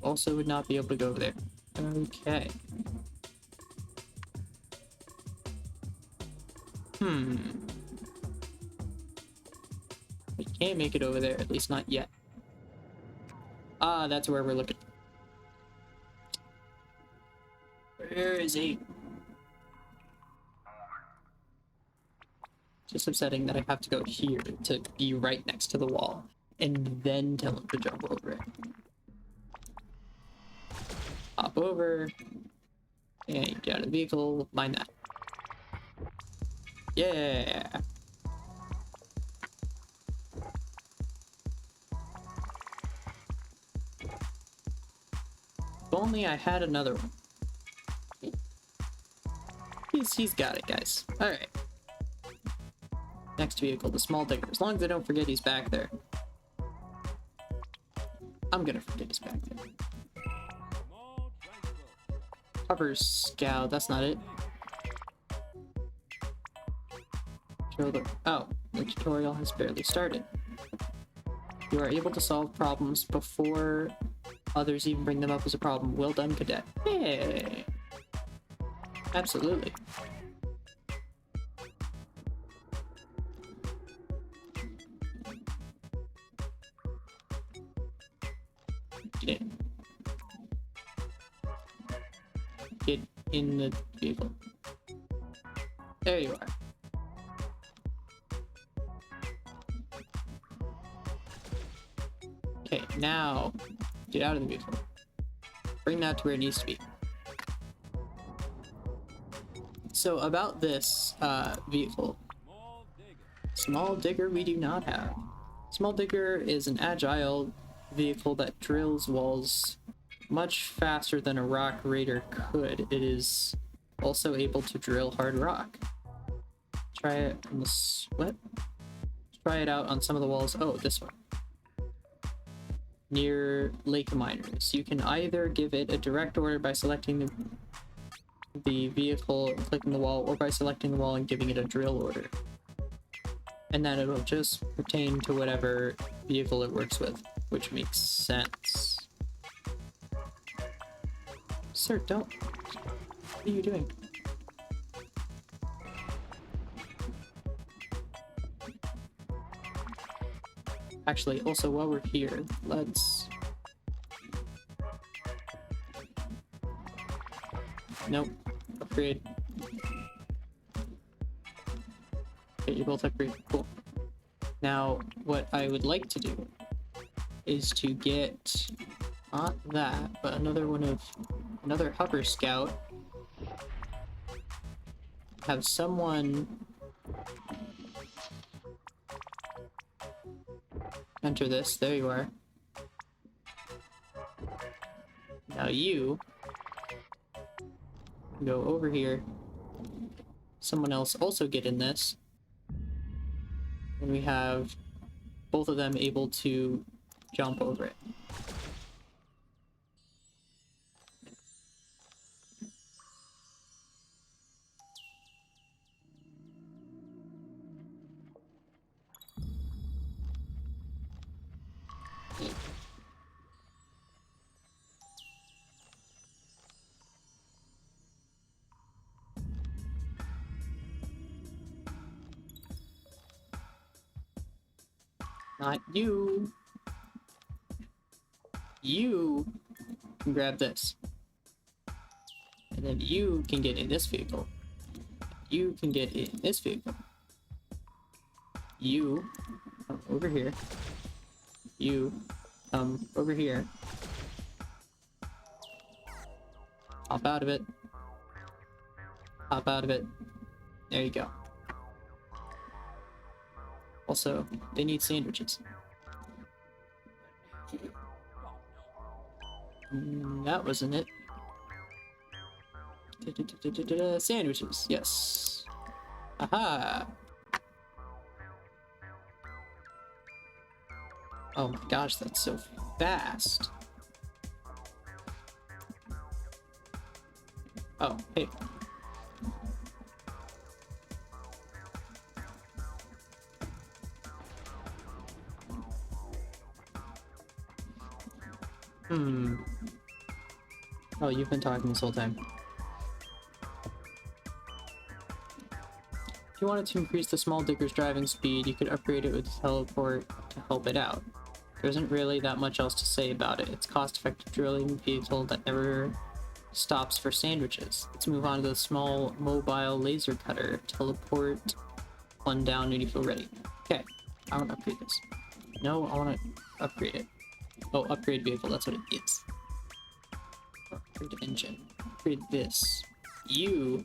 Also would not be able to go over there. Okay. We can't make it over there, at least not yet. Ah, that's where we're looking. Where is he? Just upsetting that I have to go here to be right next to the wall and then tell him to jump over it. Hop over and get out of the vehicle. Mind that. Yeah. If only I had another one. He's got it, guys. All right. Next vehicle, the small digger. As long as I don't forget he's back there. I'm gonna forget he's back there. Cover scout, that's not it. Oh, the tutorial has barely started. You are able to solve problems before others even bring them up as a problem. Well done, cadet. Hey! Absolutely. Get in. Get in the vehicle. There you are. Okay, now get out of the vehicle. Bring that to where it needs to be. So about this vehicle, small digger we do not have. Small digger is an agile vehicle that drills walls much faster than a rock raider could. It is also able to drill hard rock. Try it on the what? Try it out on some of the walls. Oh, this one. Near Lake Miners. You can either give it a direct order by selecting the vehicle and clicking the wall, or by selecting the wall and giving it a drill order. And then it'll just pertain to whatever vehicle it works with, which makes sense. Sir, don't. What are you doing? Actually, also while we're here, let's... Nope. Upgrade. Okay, you both upgrade. Cool. Now, what I would like to do is to get not that, but another hover scout. Have someone enter this. There you are. Now you go over here. Someone else also get in this. And we have both of them able to jump over it. Not you. You can grab this. And then you can get in this vehicle. You can get in this vehicle. You come over here. You come over here. Hop out of it. Hop out of it. There you go. Also, they need sandwiches. That wasn't it. Sandwiches, yes. Aha! Oh my gosh, that's so fast. Oh, hey. Oh, you've been talking this whole time. If you wanted to increase the small digger's driving speed, you could upgrade it with teleport to help it out. There isn't really that much else to say about it. It's cost-effective drilling vehicle that never stops for sandwiches. Let's move on to the small mobile laser cutter. Teleport one down when you feel ready. Okay, I want to upgrade this. No, I want to upgrade it. Oh, upgrade vehicle, that's what it is. Upgrade engine. Upgrade this. You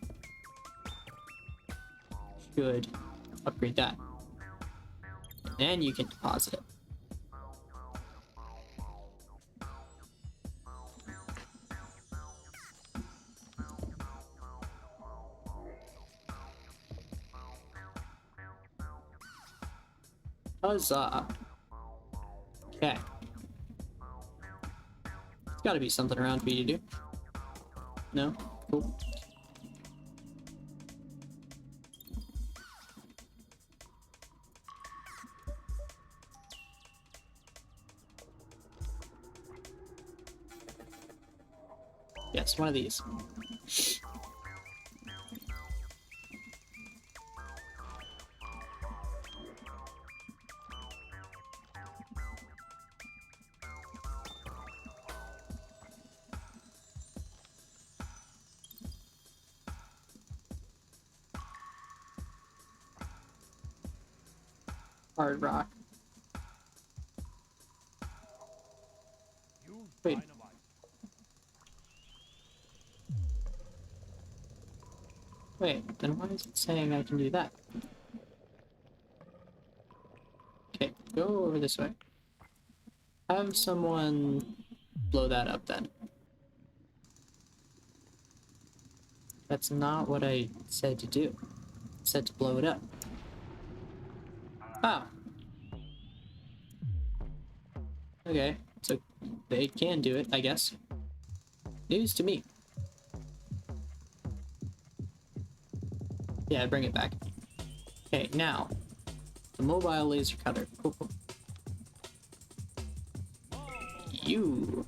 should upgrade that. And then you can deposit it. Huzzah! Okay. There's gotta be something around for you to do. No? Cool. Yes, one of these. Hard rock. Use Wait. dynamite. Wait, then why is it saying I can do that? Okay, go over this way. Have someone blow that up then. That's not what I said to do. I said to blow it up. Ah. Okay, so they can do it, I guess. News to me. Yeah, bring it back. Okay, now the mobile laser cutter. Cool, cool. You.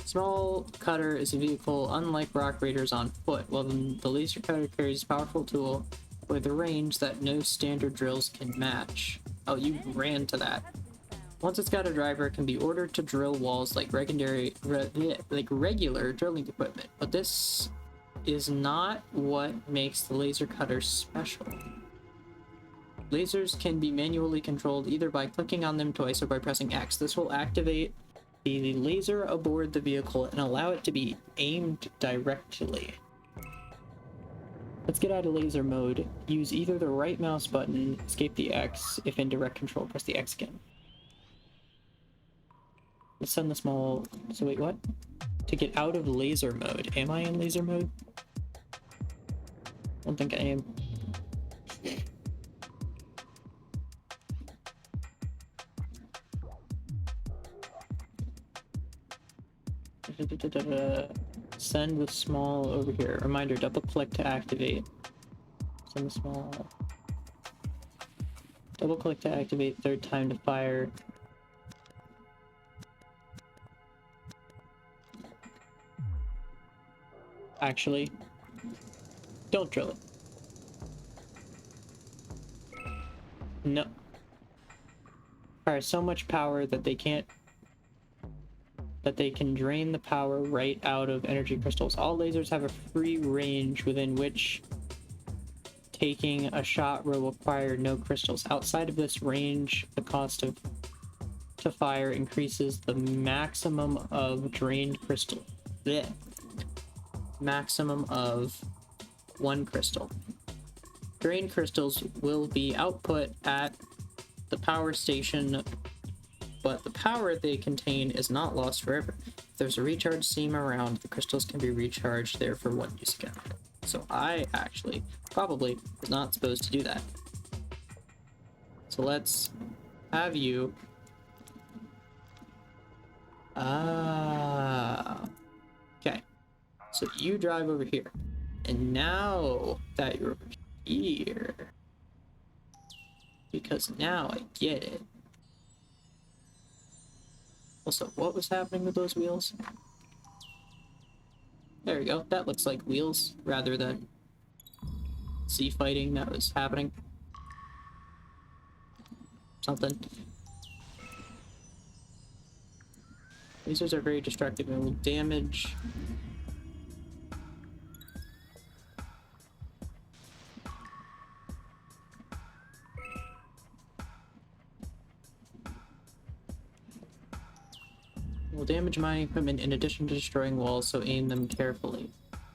Small cutter is a vehicle unlike rock raiders on foot, while the laser cutter carries a powerful tool with a range that no standard drills can match. Oh, you ran to that. Once it's got a driver, it can be ordered to drill walls like regular drilling equipment, but this is not what makes the laser cutter special. Lasers can be manually controlled either by clicking on them twice or by pressing X. This will activate the laser aboard the vehicle and allow it to be aimed directly. Let's get out of laser mode. Use either the right mouse button, escape the X. If in direct control, press the X again. Let's send the small... So wait, what? To get out of laser mode. Am I in laser mode? I don't think I am. Send the small over here. Reminder, double click to activate. Send the small. Double click to activate, third time to fire. Actually, don't drill it. No. Requires so much power that they can't. That they can drain the power right out of energy crystals. All lasers have a free range within which taking a shot will require no crystals. Outside of this range, the cost to fire increases the maximum of drained crystal. Blech. Maximum of 1 crystal. Drained crystals will be output at the power station, but the power they contain is not lost forever. there's a recharge seam around, the crystals can be recharged there for 1 use account. So I actually probably was not supposed to do that. So let's have you... Okay. So you drive over here. And now that you're over here... Because now I get it. Also, what was happening with those wheels? There we go. That looks like wheels rather than sea fighting that was happening. Something. Lasers are very destructive and will damage. Will damage mining equipment in addition to destroying walls, so aim them carefully.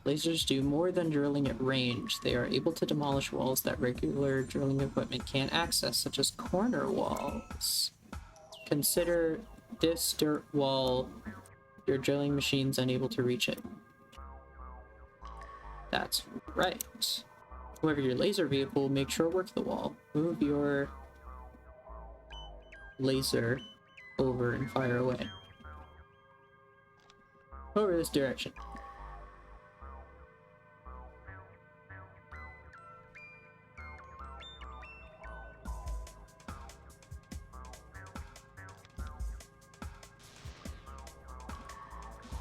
Lasers do more than drilling at range. They are able to demolish walls that regular drilling equipment can't access, such as corner walls. Consider this dirt wall. Your drilling machine's unable to reach it. That's right. However, your laser vehicle will make sure it works the wall. Move your laser over and fire away. Over this direction.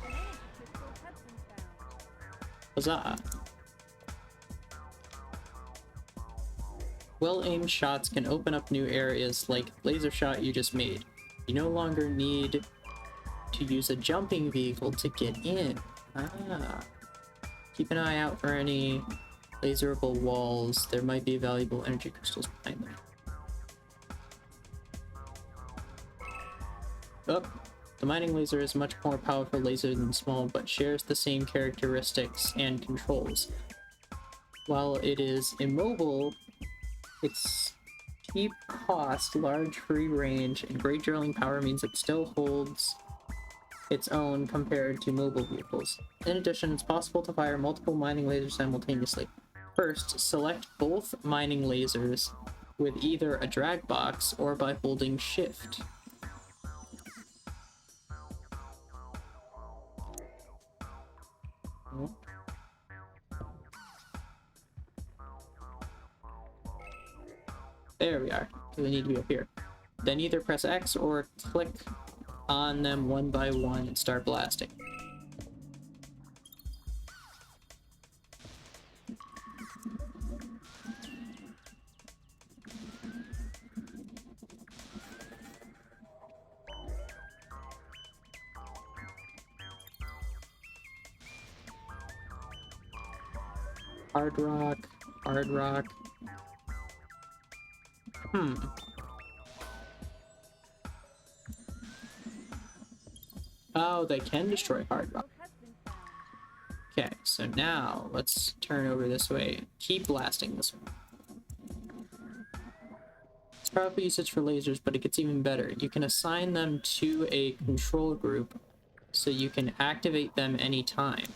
An energy crystal has been found. Huzzah! Well-aimed shots can open up new areas like laser shot you just made. You no longer need to use a jumping vehicle to get in. Keep an eye out for any laserable walls. There might be valuable energy crystals behind them. Oh, the mining laser is a much more powerful laser than small, but shares the same characteristics and controls. While it is immobile, its cheap cost, large free range, and great drilling power means it still holds its own compared to mobile vehicles. In addition, it's possible to fire multiple mining lasers simultaneously. First, select both mining lasers with either a drag box or by holding shift. There we are. They need to be up here. Then either press X or click on them one by one and start blasting. Hard rock, hard rock. Oh, they can destroy hard rock. Has been found. Okay, so now let's turn over this way. Keep blasting this one. It's probably usage for lasers, but it gets even better. You can assign them to a control group so you can activate them anytime.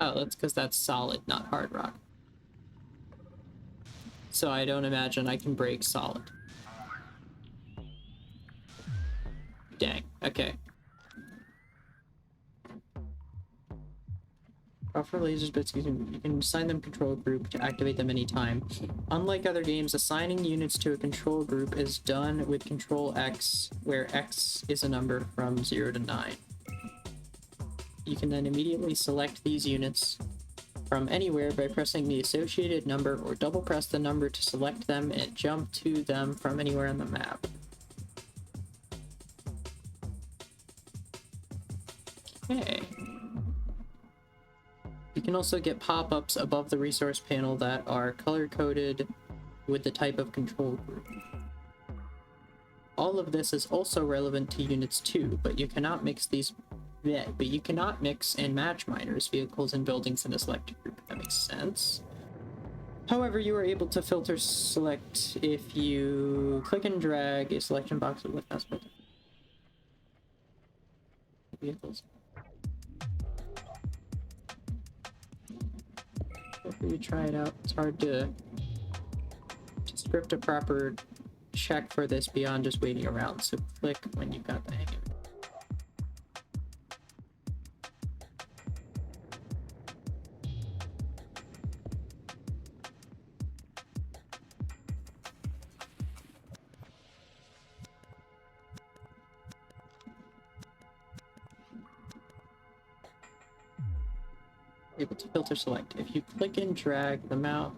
Oh, that's because that's solid, not hard rock. So I don't imagine I can break solid. Dang, okay. Offer lasers, but you can assign them control group to activate them anytime. Unlike other games, assigning units to a control group is done with Control X, where X is a number from 0 to 9. You can then immediately select these units from anywhere by pressing the associated number or double press the number to select them and jump to them from anywhere on the map. Okay. You can also get pop-ups above the resource panel that are color-coded with the type of control group. All of this is also relevant to units too, but you cannot mix these Yeah, but you cannot mix and match miners, vehicles, and buildings in a selected group. That makes sense. However, you are able to filter select if you click and drag a selection box with mouse button. Vehicles. Hopefully you try it out. It's hard to script a proper check for this beyond just waiting around, so click when you've got the hang of it. Able to filter select. If you click and drag the mouse,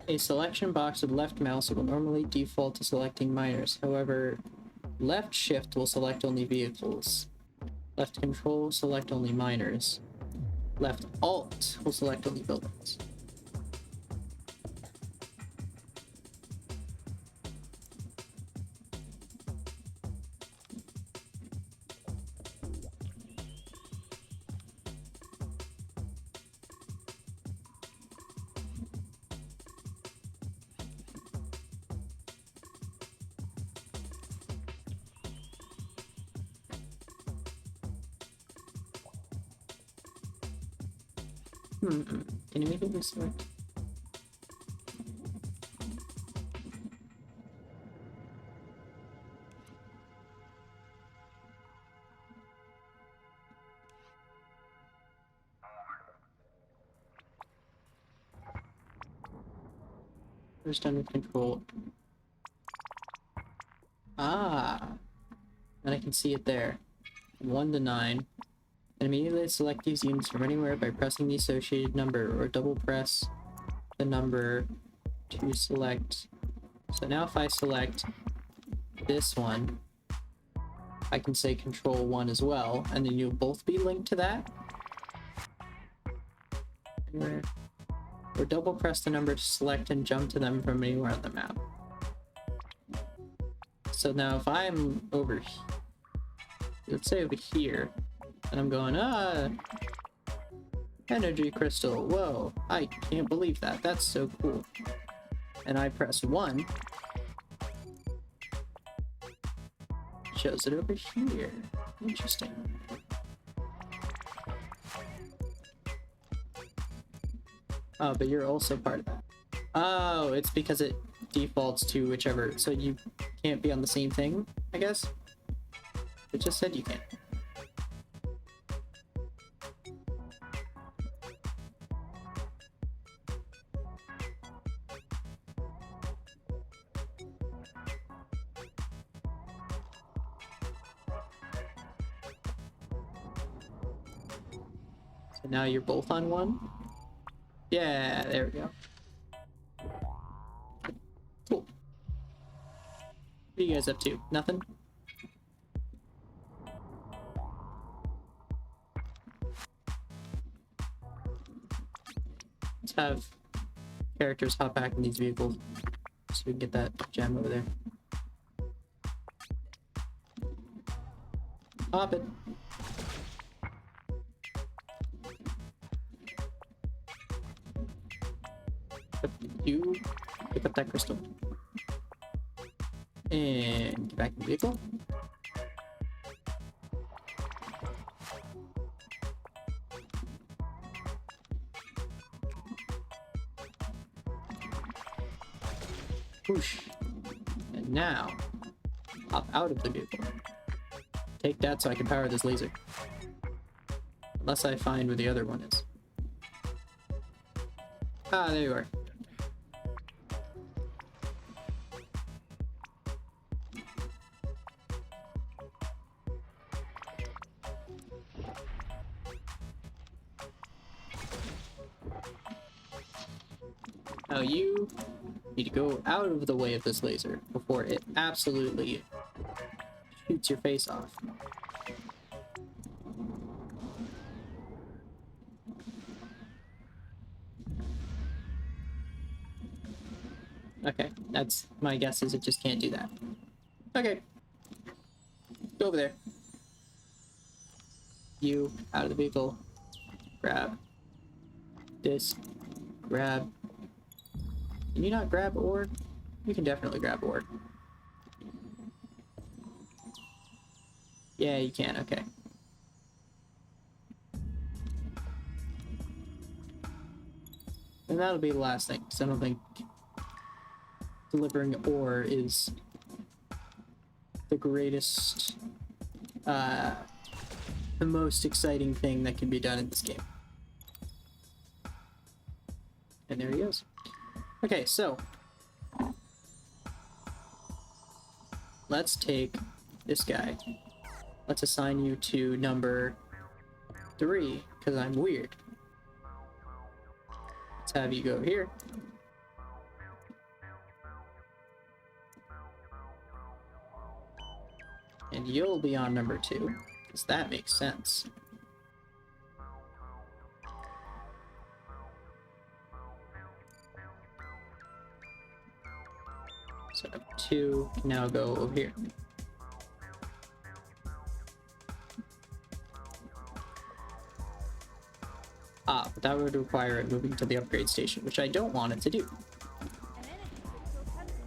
a selection box with left mouse will normally default to selecting miners. However, left shift will select only vehicles. Left control select only miners. Left alt will select only buildings. Can you make it select? First done with control. Ah, and I can see it there. 1 to 9. And immediately select these units from anywhere by pressing the associated number or double press the number to select. So now if I select this one, I can say control 1 as well, and then you'll both be linked to that. Anywhere. Or double press the number to select and jump to them from anywhere on the map. So now if I'm over here, let's say over here, and I'm going, energy crystal, whoa, I can't believe that, that's so cool. And I press 1, shows it over here. Interesting. Oh, but you're also part of that. Oh, it's because it defaults to whichever, so you can't be on the same thing, I guess? It just said you can't. So now you're both on one? Yeah, there we go. Cool. What are you guys up to? Nothing? Let's have characters hop back in these vehicles so we can get that gem over there. Hop it. You pick up that crystal and get back in the vehicle. Whoosh. And now hop out of the vehicle. Take that so I can power this laser. Unless I find where the other one is. Ah, there you are. Now you need to go out of the way of this laser before it absolutely shoots your face off. Okay, that's my guess is it just can't do that. Okay. Go over there. You out of the vehicle. Grab this. Grab. Can you not grab ore? You can definitely grab ore. Yeah, you can. Okay. And that'll be the last thing, because I don't think delivering ore is the greatest, the most exciting thing that can be done in this game. And there he goes. Okay, so let's take this guy. Let's assign you to number 3, because I'm weird. Let's have you go here. And you'll be on number 2, because that makes sense. So 2 can now go over here. Ah, but that would require it moving to the upgrade station, which I don't want it to do. An energy crystal has been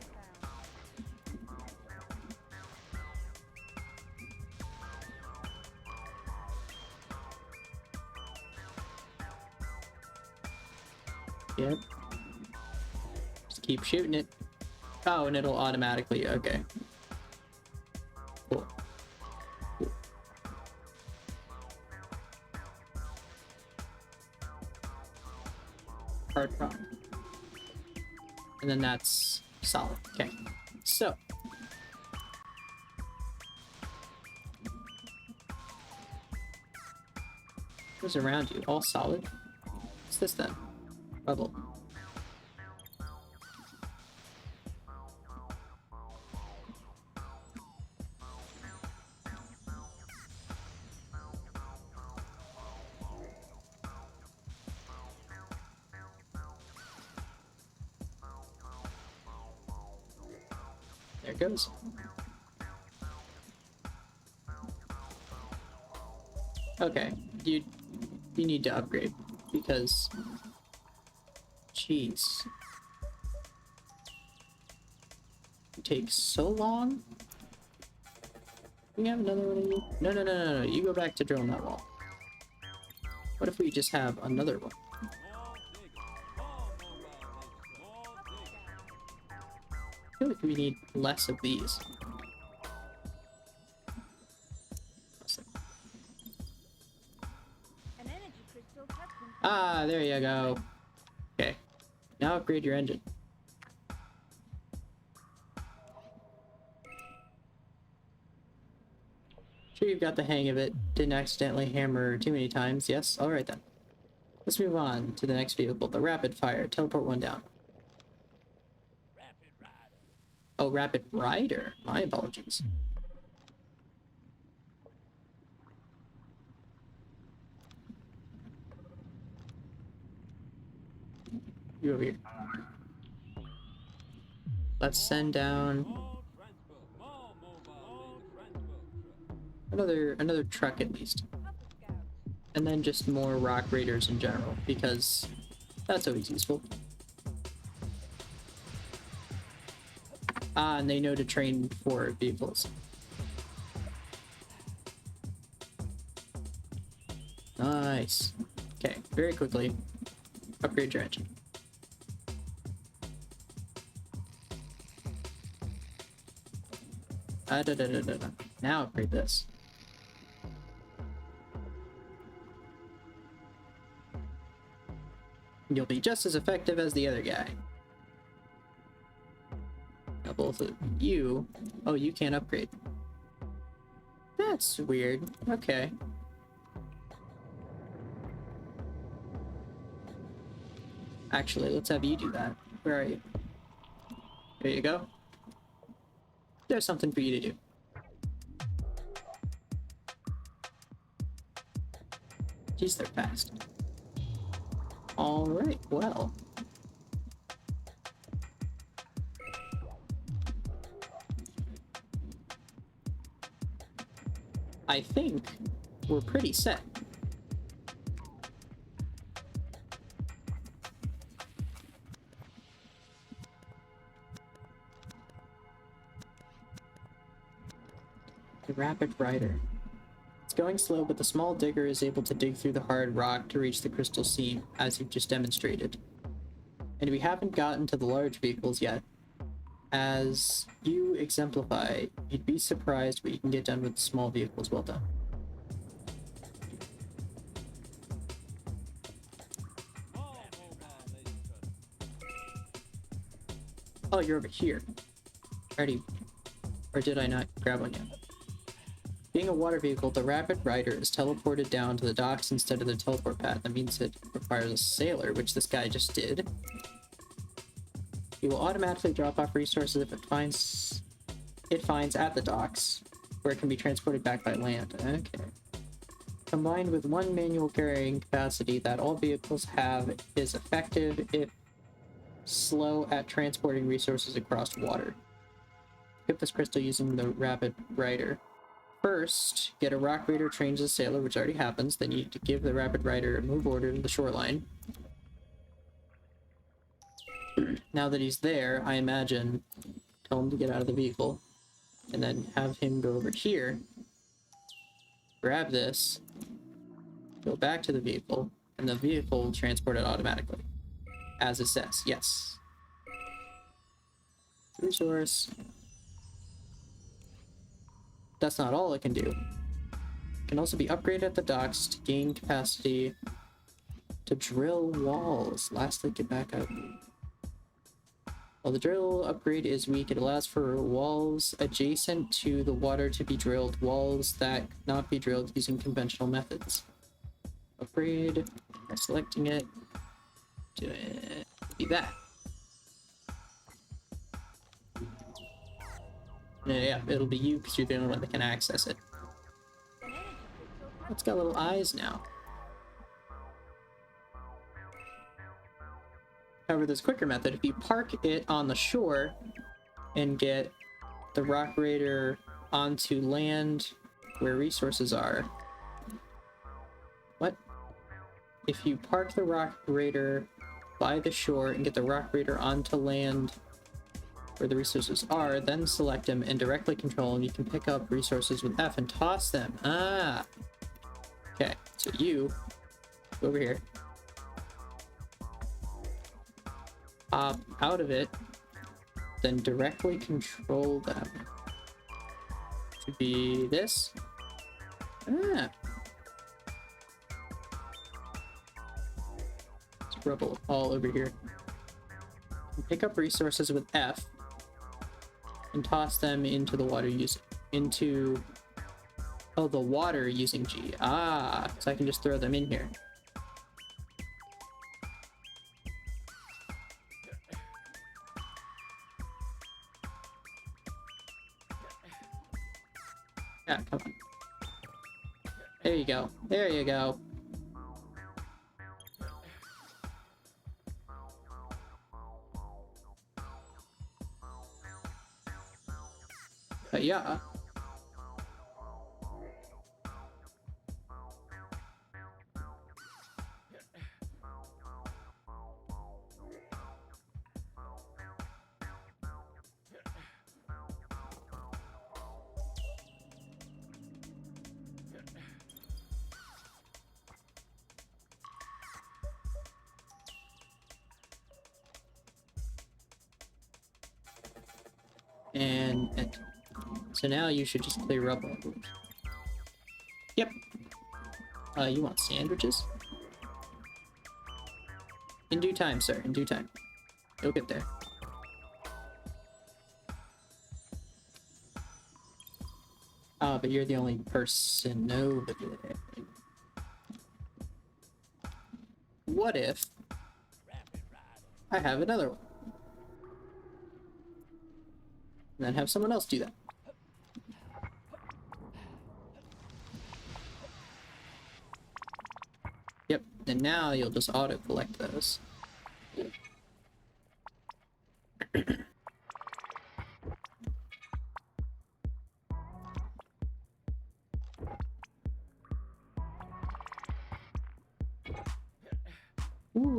found. Yep. Just keep shooting it. Oh, and it'll automatically, okay. Cool. Cool. Hard prop. And then that's solid. Okay. So. What's around you? All solid? What's this then? Bubble. There it goes. Okay, you need to upgrade because jeez. It takes so long. We have another one of you? No. You go back to drilling that wall. What if we just have another one? I feel like we need less of these. An energy crystal has been found. Ah, there you go. Okay. Now upgrade your engine. Sure you've got the hang of it. Didn't accidentally hammer too many times. Yes? Alright then. Let's move on to the next vehicle. The Rapid Fire. Teleport one down. Rapid Rider. Oh, Rapid Rider. My apologies. You over here. Let's send down More transport. More mobile transport. another truck at least. Upper Scout. And then just more Rock Raiders in general, because that's always useful. Ah, and they know to train for vehicles. Nice. Okay, very quickly, upgrade your engine. Now upgrade this. You'll be just as effective as the other guy. Now both of you... Oh, you can't upgrade. That's weird. Okay. Actually, let's have you do that. Where are you? There you go. There's something for you to do. Jeez, they're fast. Alright, well. I think we're pretty set. The Rapid Rider. It's going slow, but the small digger is able to dig through the hard rock to reach the crystal seam, as you've just demonstrated. And we haven't gotten to the large vehicles yet. As you exemplify, you'd be surprised what you can get done with small vehicles. Well done. Oh, you're over here. Already. Or did I not grab one yet? Being a water vehicle, the Rapid Rider is teleported down to the docks instead of the teleport pad. That means it requires a sailor, which this guy just did. It will automatically drop off resources if it finds at the docks, where it can be transported back by land. Okay. Combined with one manual carrying capacity that all vehicles have, is effective if slow at transporting resources across water. Equip this crystal using the Rapid Rider. First, get a Rock Raider trained as a sailor, which already happens. Then you need to give the Rapid Rider a move order to the shoreline. Now that he's there, I imagine, tell him to get out of the vehicle, and then have him go over here, grab this, go back to the vehicle, and the vehicle will transport it automatically. As it says, yes. Resource. That's not all it can do. It can also be upgraded at the docks to gain capacity to drill walls. Lastly, get back up. While the drill upgrade is weak, it allows for walls adjacent to the water to be drilled, walls that could not be drilled using conventional methods. Upgrade by selecting it. Do that. Yeah, it'll be you because you're the only one that can access it. It's got little eyes now. However, there's a quicker method. If you park it on the shore and get the Rock Raider onto land where resources are. What? If you park the Rock Raider by the shore and get the Rock Raider onto land where the resources are, then select him and directly control him, you can pick up resources with F and toss them. Ah! Okay, so you go over here. Hop out of it, then directly control them. Should be this. Ah! It's rubble all over here. Pick up resources with F and toss them into the water the water using G. Ah, so I can just throw them in here. Yeah, come on. There you go. There you go. But yeah. And so now you should just clear rubble. Yep. You want sandwiches? In due time, sir. In due time. You'll get there. But you're the only person over there. What if I have another one? And then have someone else do that. Yep, and now you'll just auto-collect those.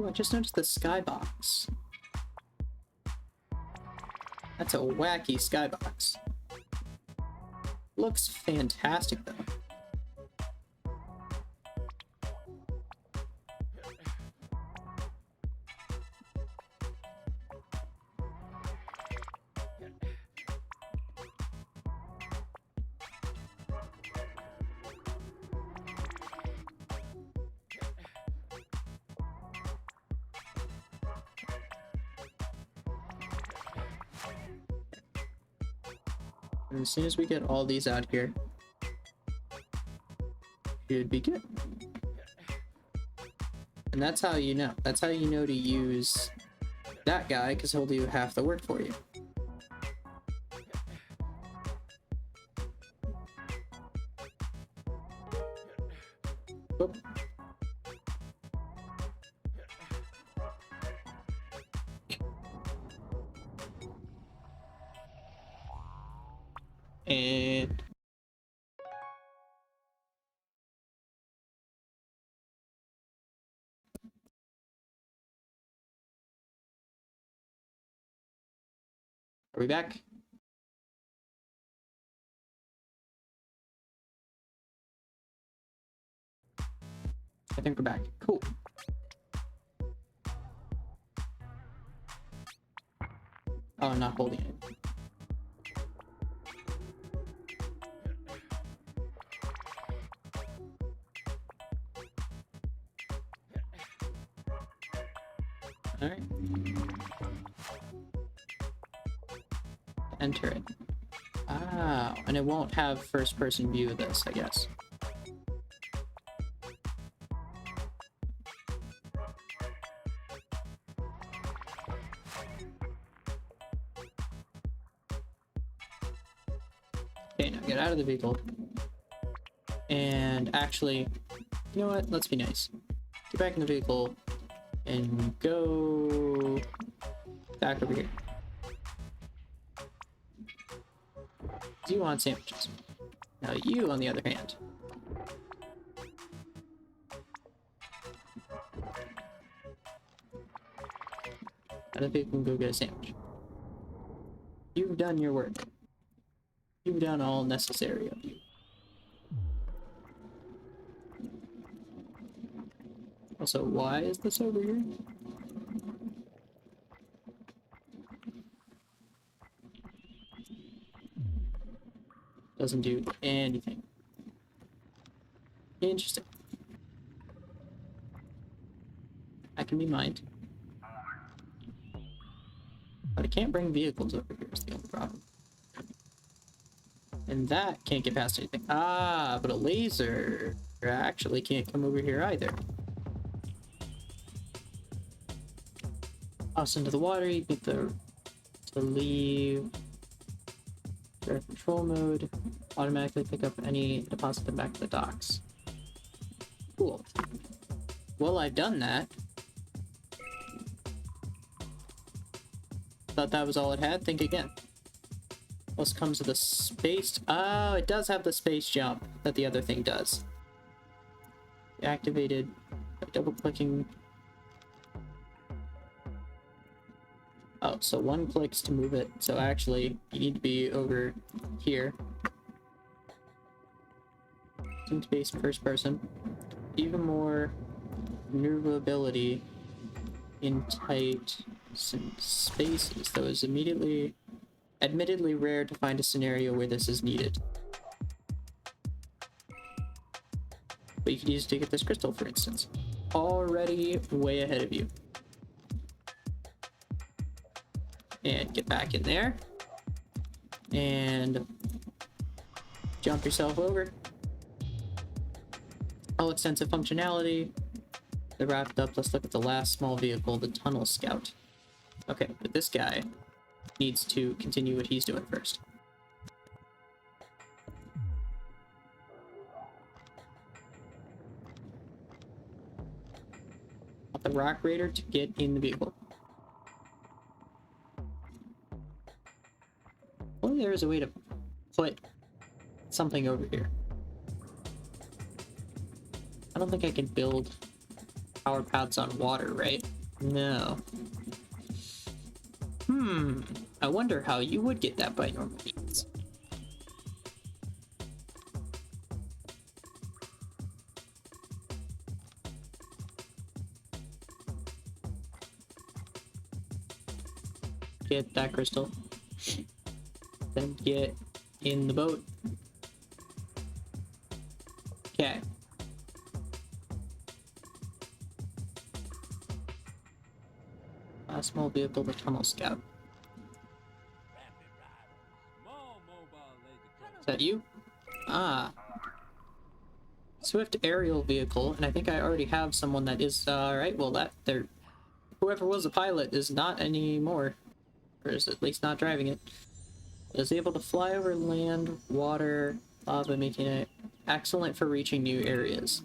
I just noticed the skybox. That's a wacky skybox. Looks fantastic though. And as soon as we get all these out here, should be good. And that's how you know. That's how you know to use that guy, because he'll do half the work for you. Oop. And are we back? I think we're back. Cool. Oh, I'm not holding it. Alright. Enter it. Ah, and it won't have first person view of this, I guess. Okay, now get out of the vehicle. And actually, you know what? Let's be nice. Get back in the vehicle and go back over here. You want sandwiches. Now you, on the other hand. I don't think we can go get a sandwich. You've done your work. You've done all necessary of you. Also, why is this over here? Doesn't do anything. Interesting. I can be mined. But I can't bring vehicles over here is the only problem. And that can't get past anything. Ah, but a laser actually can't come over here either. Toss into the water, you get to leave. Air control mode. Automatically pick up any, deposit them back to the docks. Cool. Well, I've done that. Thought that was all it had. Think again. What comes with the space? Oh, it does have the space jump that the other thing does. Activated by double clicking. Oh, so one clicks to move it. So actually, you need to be over here. Zoom space first person. Even more maneuverability in tight spaces. Though is admittedly rare to find a scenario where this is needed. But you could use it to get this crystal, for instance. Already way ahead of you. And get back in there. And jump yourself over. All extensive functionality. They're wrapped up. Let's look at the last small vehicle, the Tunnel Scout. Okay, but this guy needs to continue what he's doing first. Want the Rock Raider to get in the vehicle. Only there is a way to put something over here. I don't think I can build power pads on water, right? No. I wonder how you would get that by normal means. Get that crystal. Then get in the boat. Okay. Last small vehicle, the tunnel scout. Small mobile laser Is that you? Ah. Swift aerial vehicle, and I think I already have someone that is, alright, well that, there, whoever was a pilot is not anymore. Or is at least not driving it. Is able to fly over land, water, lava, making it excellent for reaching new areas.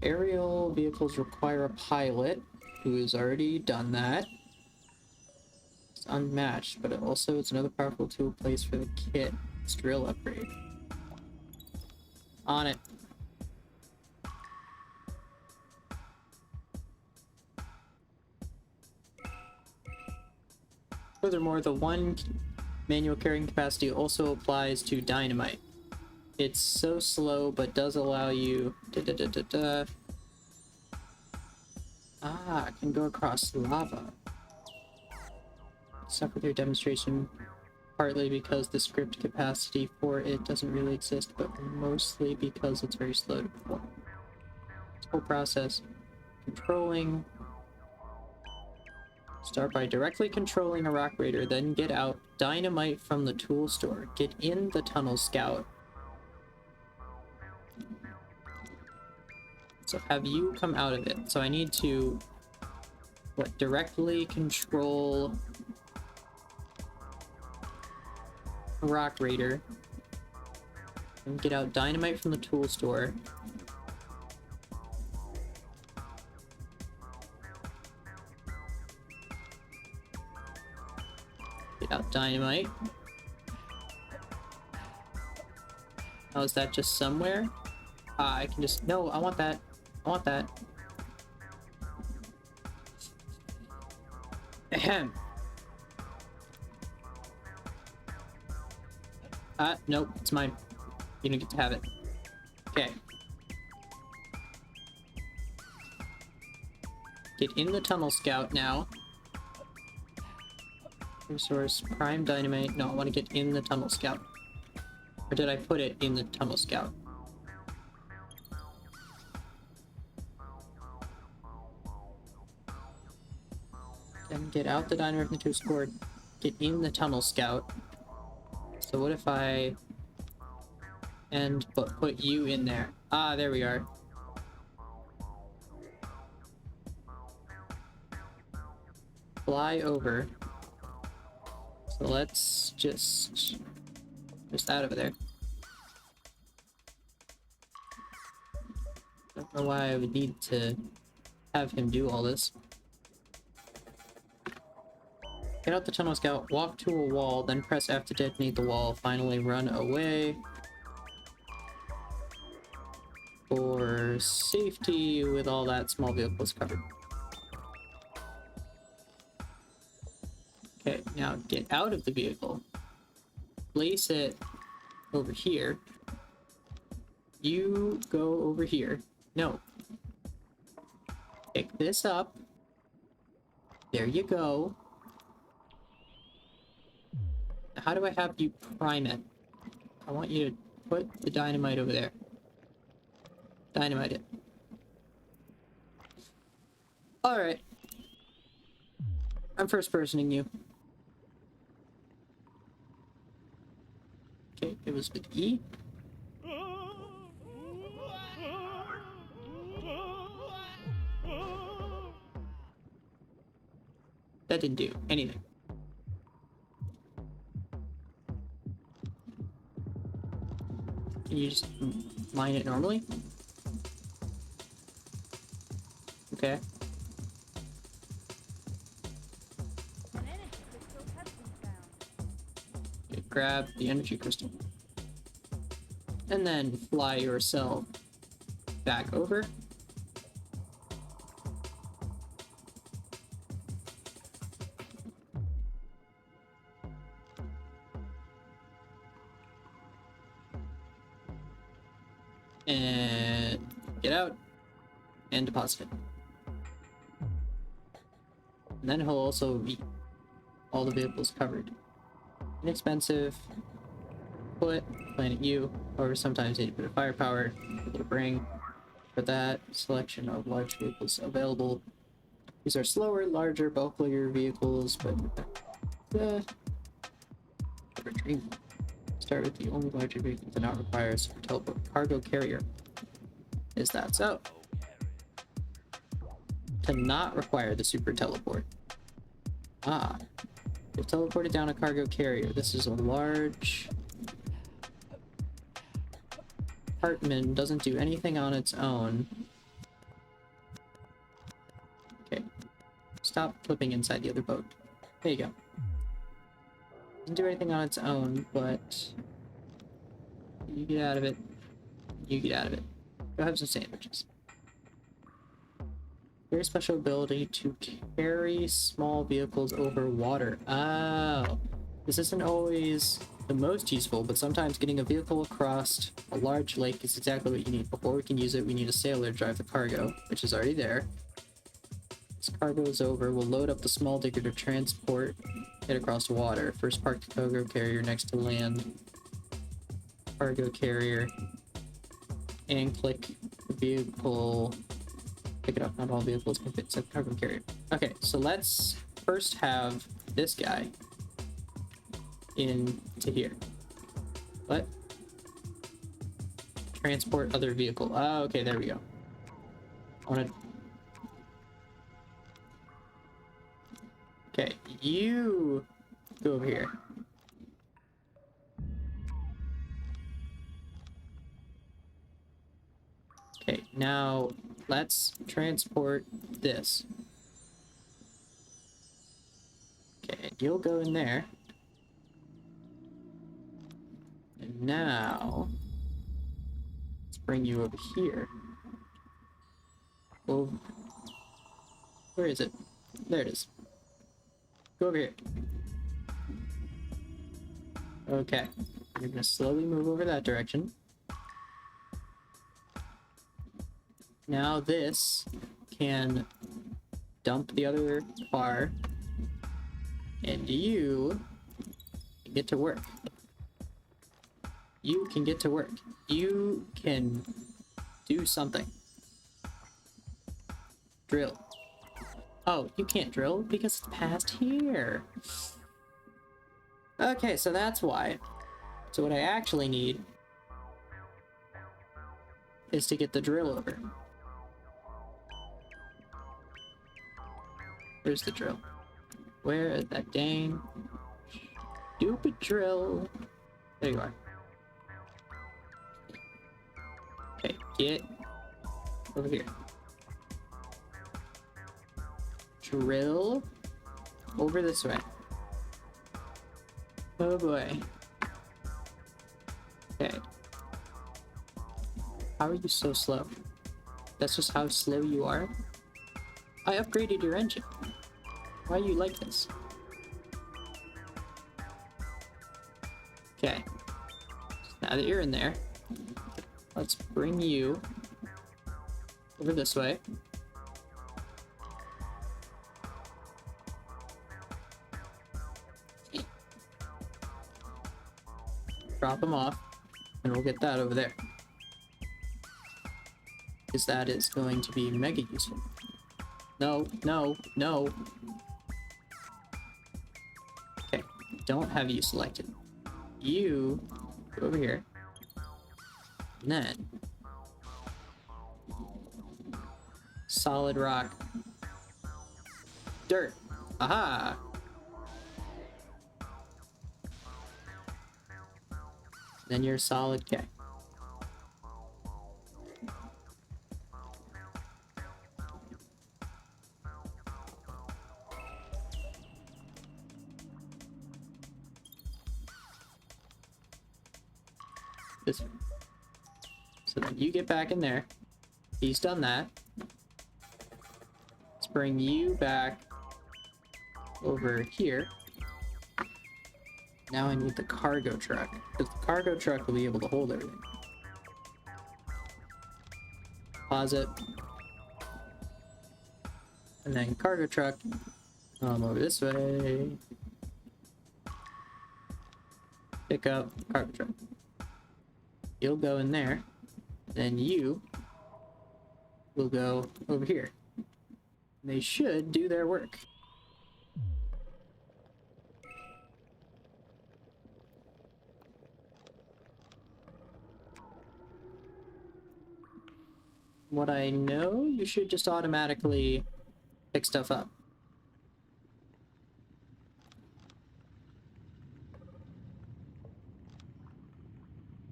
Aerial vehicles require a pilot who has already done that. It's unmatched, but it also it's another powerful tool placed for the kit. It's drill upgrade. On it. Furthermore, the one manual carrying capacity also applies to dynamite. It's so slow, but does allow you... Ah, can go across lava. Suck with your demonstration, partly because the script capacity for it doesn't really exist, but mostly because it's very slow to perform. This whole process. Controlling... Start by directly controlling a rock raider, then get out dynamite from the tool store. Get in the tunnel scout. So have you come out of it. So I need to directly control a rock raider and get out dynamite from the tool store. Get out dynamite. Oh, is that just somewhere? Ah, I can just... No, I want that. I want that. Ahem. Nope, it's mine. You don't get to have it. Okay. Get in the tunnel scout now. Resource, prime dynamite. No, I want to get in the tunnel scout. Or did I put it in the tunnel scout? Then get out the dynamite from the tool score. Get in the tunnel scout. So what if I but put you in there? Ah, there we are. Fly over. So let's just out of there. Don't know why I would need to have him do all this. Get out the tunnel scout, walk to a wall, then press F to detonate the wall, finally run away. For safety with all that small vehicles covered. Okay, now get out of the vehicle. Place it over here. You go over here. No. Pick this up. There you go. How do I have you prime it? I want you to put the dynamite over there. Dynamite it. Alright. I'm first personing you. Okay, it was with E. That didn't do anything. Can you just mine it normally? Okay. An energy crystal has been found. Okay, grab the energy crystal. And then fly yourself back over. And get out and deposit it. And then he'll also be all the vehicles covered. Inexpensive. Put, Planet U. However, sometimes they need a bit of firepower able to bring. For that, selection of large vehicles available. These are slower, larger, bulkier vehicles, but dream. Start with the only larger vehicle to not require a super teleport cargo carrier. Is that so? To not require the super teleport. Ah. We've teleported down a cargo carrier. This is a large Hartman, doesn't do anything on its own. Okay. Stop flipping inside the other boat. There you go. Doesn't do anything on its own, but you get out of it. You get out of it. Go have some sandwiches. Very special ability to carry small vehicles over water. Oh. This isn't always the most useful, but sometimes getting a vehicle across a large lake is exactly what you need. Before we can use it, we need a sailor to drive the cargo, which is already there. This cargo is over. We'll load up the small digger to transport it across water. First park the cargo carrier next to land. Cargo carrier. And click the vehicle. Pick it up. Not all vehicles can fit inside the cargo carrier. Okay, so let's first have this guy into here. What? Transport other vehicle. Ah, okay, there we go. I wanna... Okay, you go over here. Okay, now let's transport this. Okay, you'll go in there. And now, let's bring you over here. Oh, where is it? There it is. Go over here. Okay, you're gonna slowly move over that direction. Now this can dump the other car, and you can get to work. You can get to work. You can do something. Drill. Oh, you can't drill because it's past here. Okay, so that's why. So what I actually need is to get the drill over. Where's the drill? Where is that dang stupid drill? There you are. Okay, get over here. Drill over this way. Oh boy. Okay. How are you so slow? That's just how slow you are? I upgraded your engine. Why are you like this? Okay. Now that you're in there, let's bring you over this way. Drop them off, and we'll get that over there. Because that is going to be mega useful. No, no, no. Okay, don't have you selected. You go over here. And then solid rock. Dirt. Aha! Then you're solid K. This way. So then you get back in there. He's done that. Let's bring you back over here. Now I need the cargo truck, because the cargo truck will be able to hold everything. deposit. And then cargo truck. Over this way. Pick up cargo truck. You'll go in there. Then you will go over here. They should do their work. What I know, you should just automatically pick stuff up.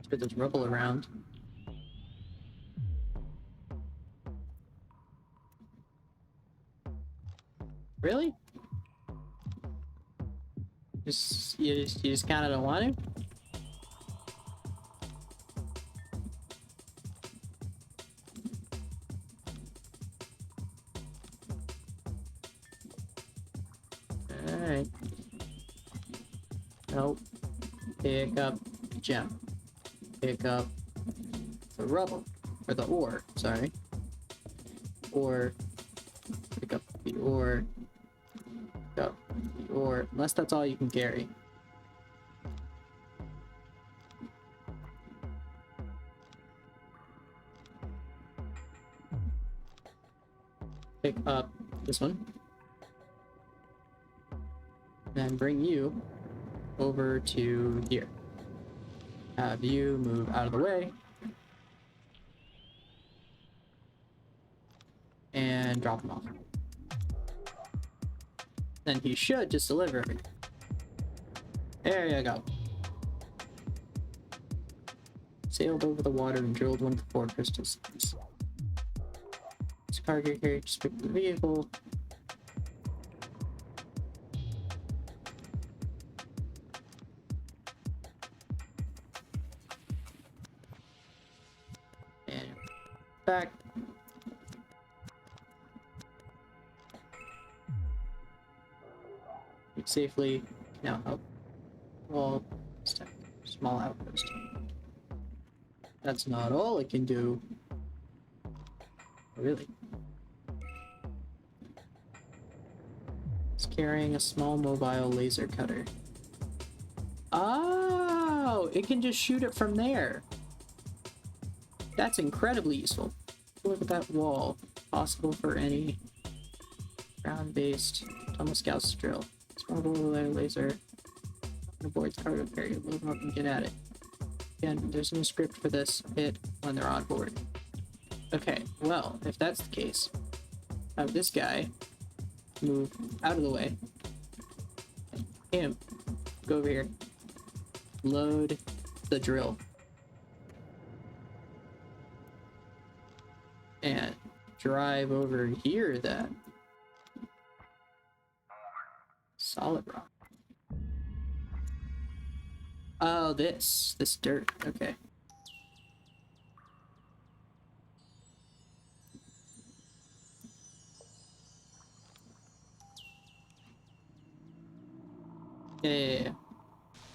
Spread this rubble around. Really? You just kind of don't want to? Alright. Nope. Pick up gem. Pick up the rubble. Or the ore, sorry. Or pick up the ore. Pick up the ore. Unless that's all you can carry. Pick up this one. Then bring you over to here. Have you move out of the way. And drop him off. Then he should just deliver everything. There you go. Sailed over the water and drilled one of the 4 crystal seams. This cargo carrier just picked the vehicle. And back. Safely now up. Well, small outpost. That's not all it can do. Really? It's carrying a small mobile laser cutter. Oh, it can just shoot it from there. That's incredibly useful. Look at that wall. Possible for any ground-based tunnel scouts drill. Small laser aboard cargo carrier. Load them up and get at it. Again, there's no script for this. Hit when they're on board. Okay, well, if that's the case, have this guy move out of the way. Him, go over here. Load the drill. And drive over here then. Solid rock. Oh, this dirt. Okay. Yeah. An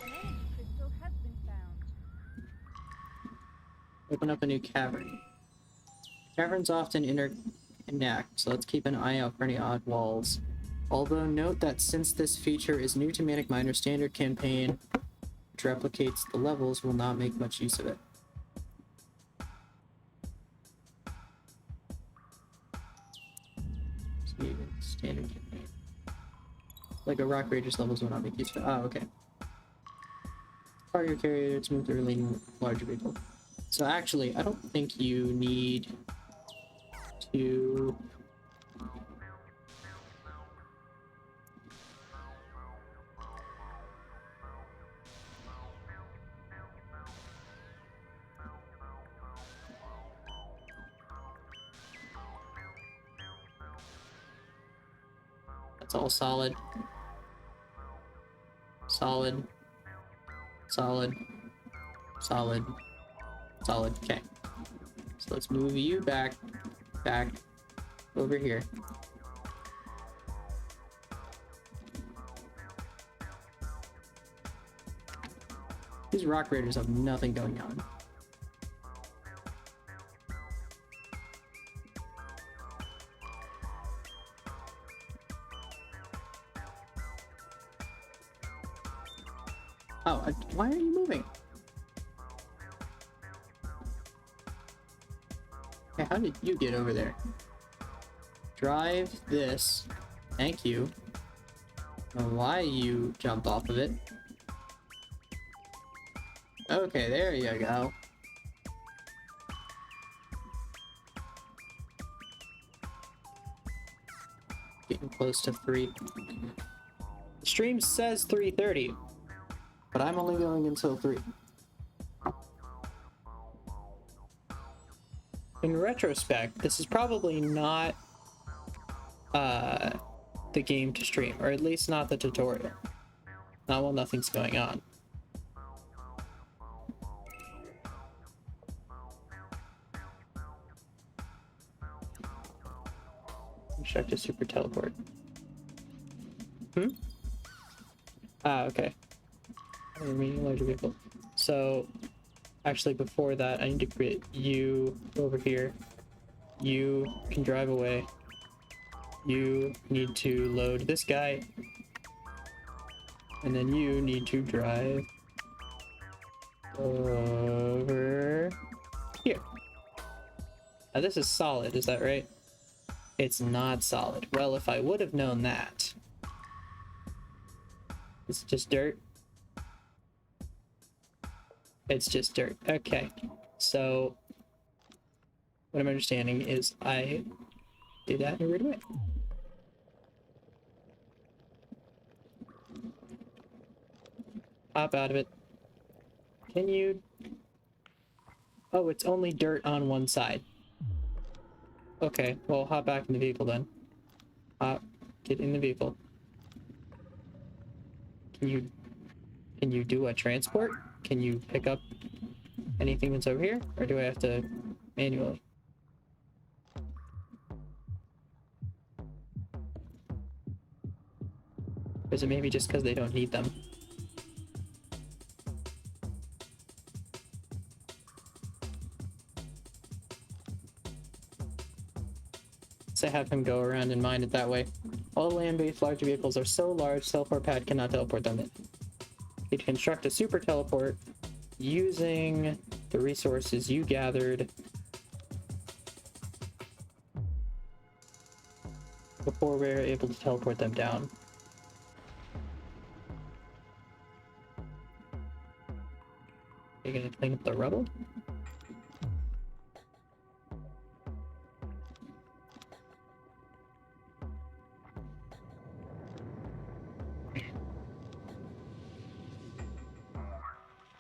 energy crystal has been found. Open up a new cavern. Caverns often interconnect, so let's keep an eye out for any odd walls. Although note that since this feature is new to Manic Miners standard campaign, which replicates the levels, will not make much use of it. Standard campaign. Like a Rock Raiders levels will not make use of it. Oh, okay. Cargo carrier to move the relating larger vehicle. So actually, I don't think you need to... It's all solid. Solid. Solid. Solid. Solid. Okay. So let's move you back over here. These Rock Raiders have nothing going on. Oh, why are you moving? Okay, how did you get over there? Drive this. Thank you. I don't know why you jumped off of it. Okay, there you go. Getting close to 3. The stream says 3:30, but I'm only going until 3. In retrospect, this is probably not the game to stream, or at least not the tutorial. Not while nothing's going on. Construct a super teleport. Okay. I mean, larger vehicle. So, actually, before that, I need to create you over here. You can drive away. You need to load this guy. And then you need to drive over here. Now, this is solid, is that right? It's not solid. Well, if I would have known that. It's just dirt. It's just dirt. Okay. So, what I'm understanding is I did that in a weird way. Hop out of it. Can you... Oh, it's only dirt on one side. Okay, well, hop back in the vehicle then. Get in the vehicle. Can you do a transport? Can you pick up anything that's over here? Or do I have to manually? Or is it maybe just because they don't need them? To have him go around and mine it that way. All land-based large vehicles are so large, teleport pad cannot teleport them in. You construct a super teleport using the resources you gathered before we're able to teleport them down. Are you gonna clean up the rubble?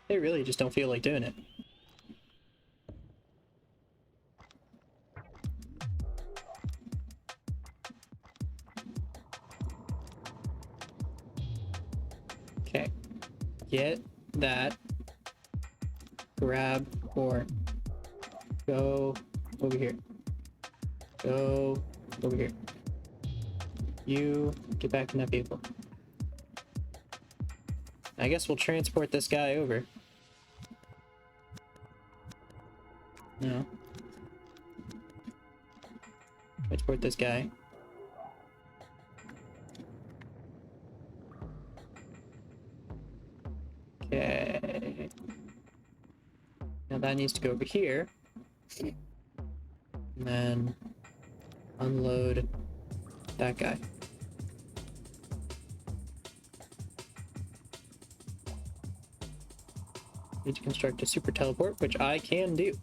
They really just don't feel like doing it. Okay. Get that. Grab or go over here. Go over here. You get back in that vehicle. I guess we'll transport this guy over. No. Transport this guy. Okay. Now that needs to go over here. And then unload that guy. Need to construct a super teleport, which I can do.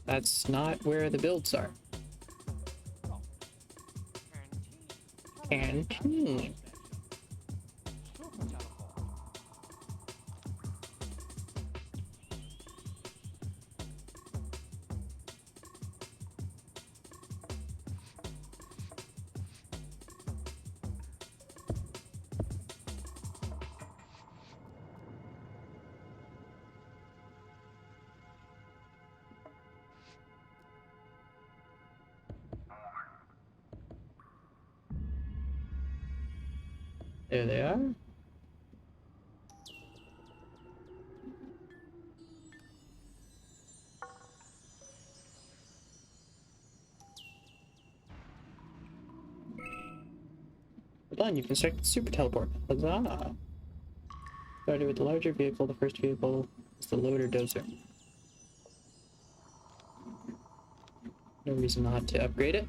That's not where the builds are. Canteen. There they are. Well done, you constructed super teleport. Huzzah! Starting with the larger vehicle, the first vehicle is the loader dozer. No reason not to upgrade it.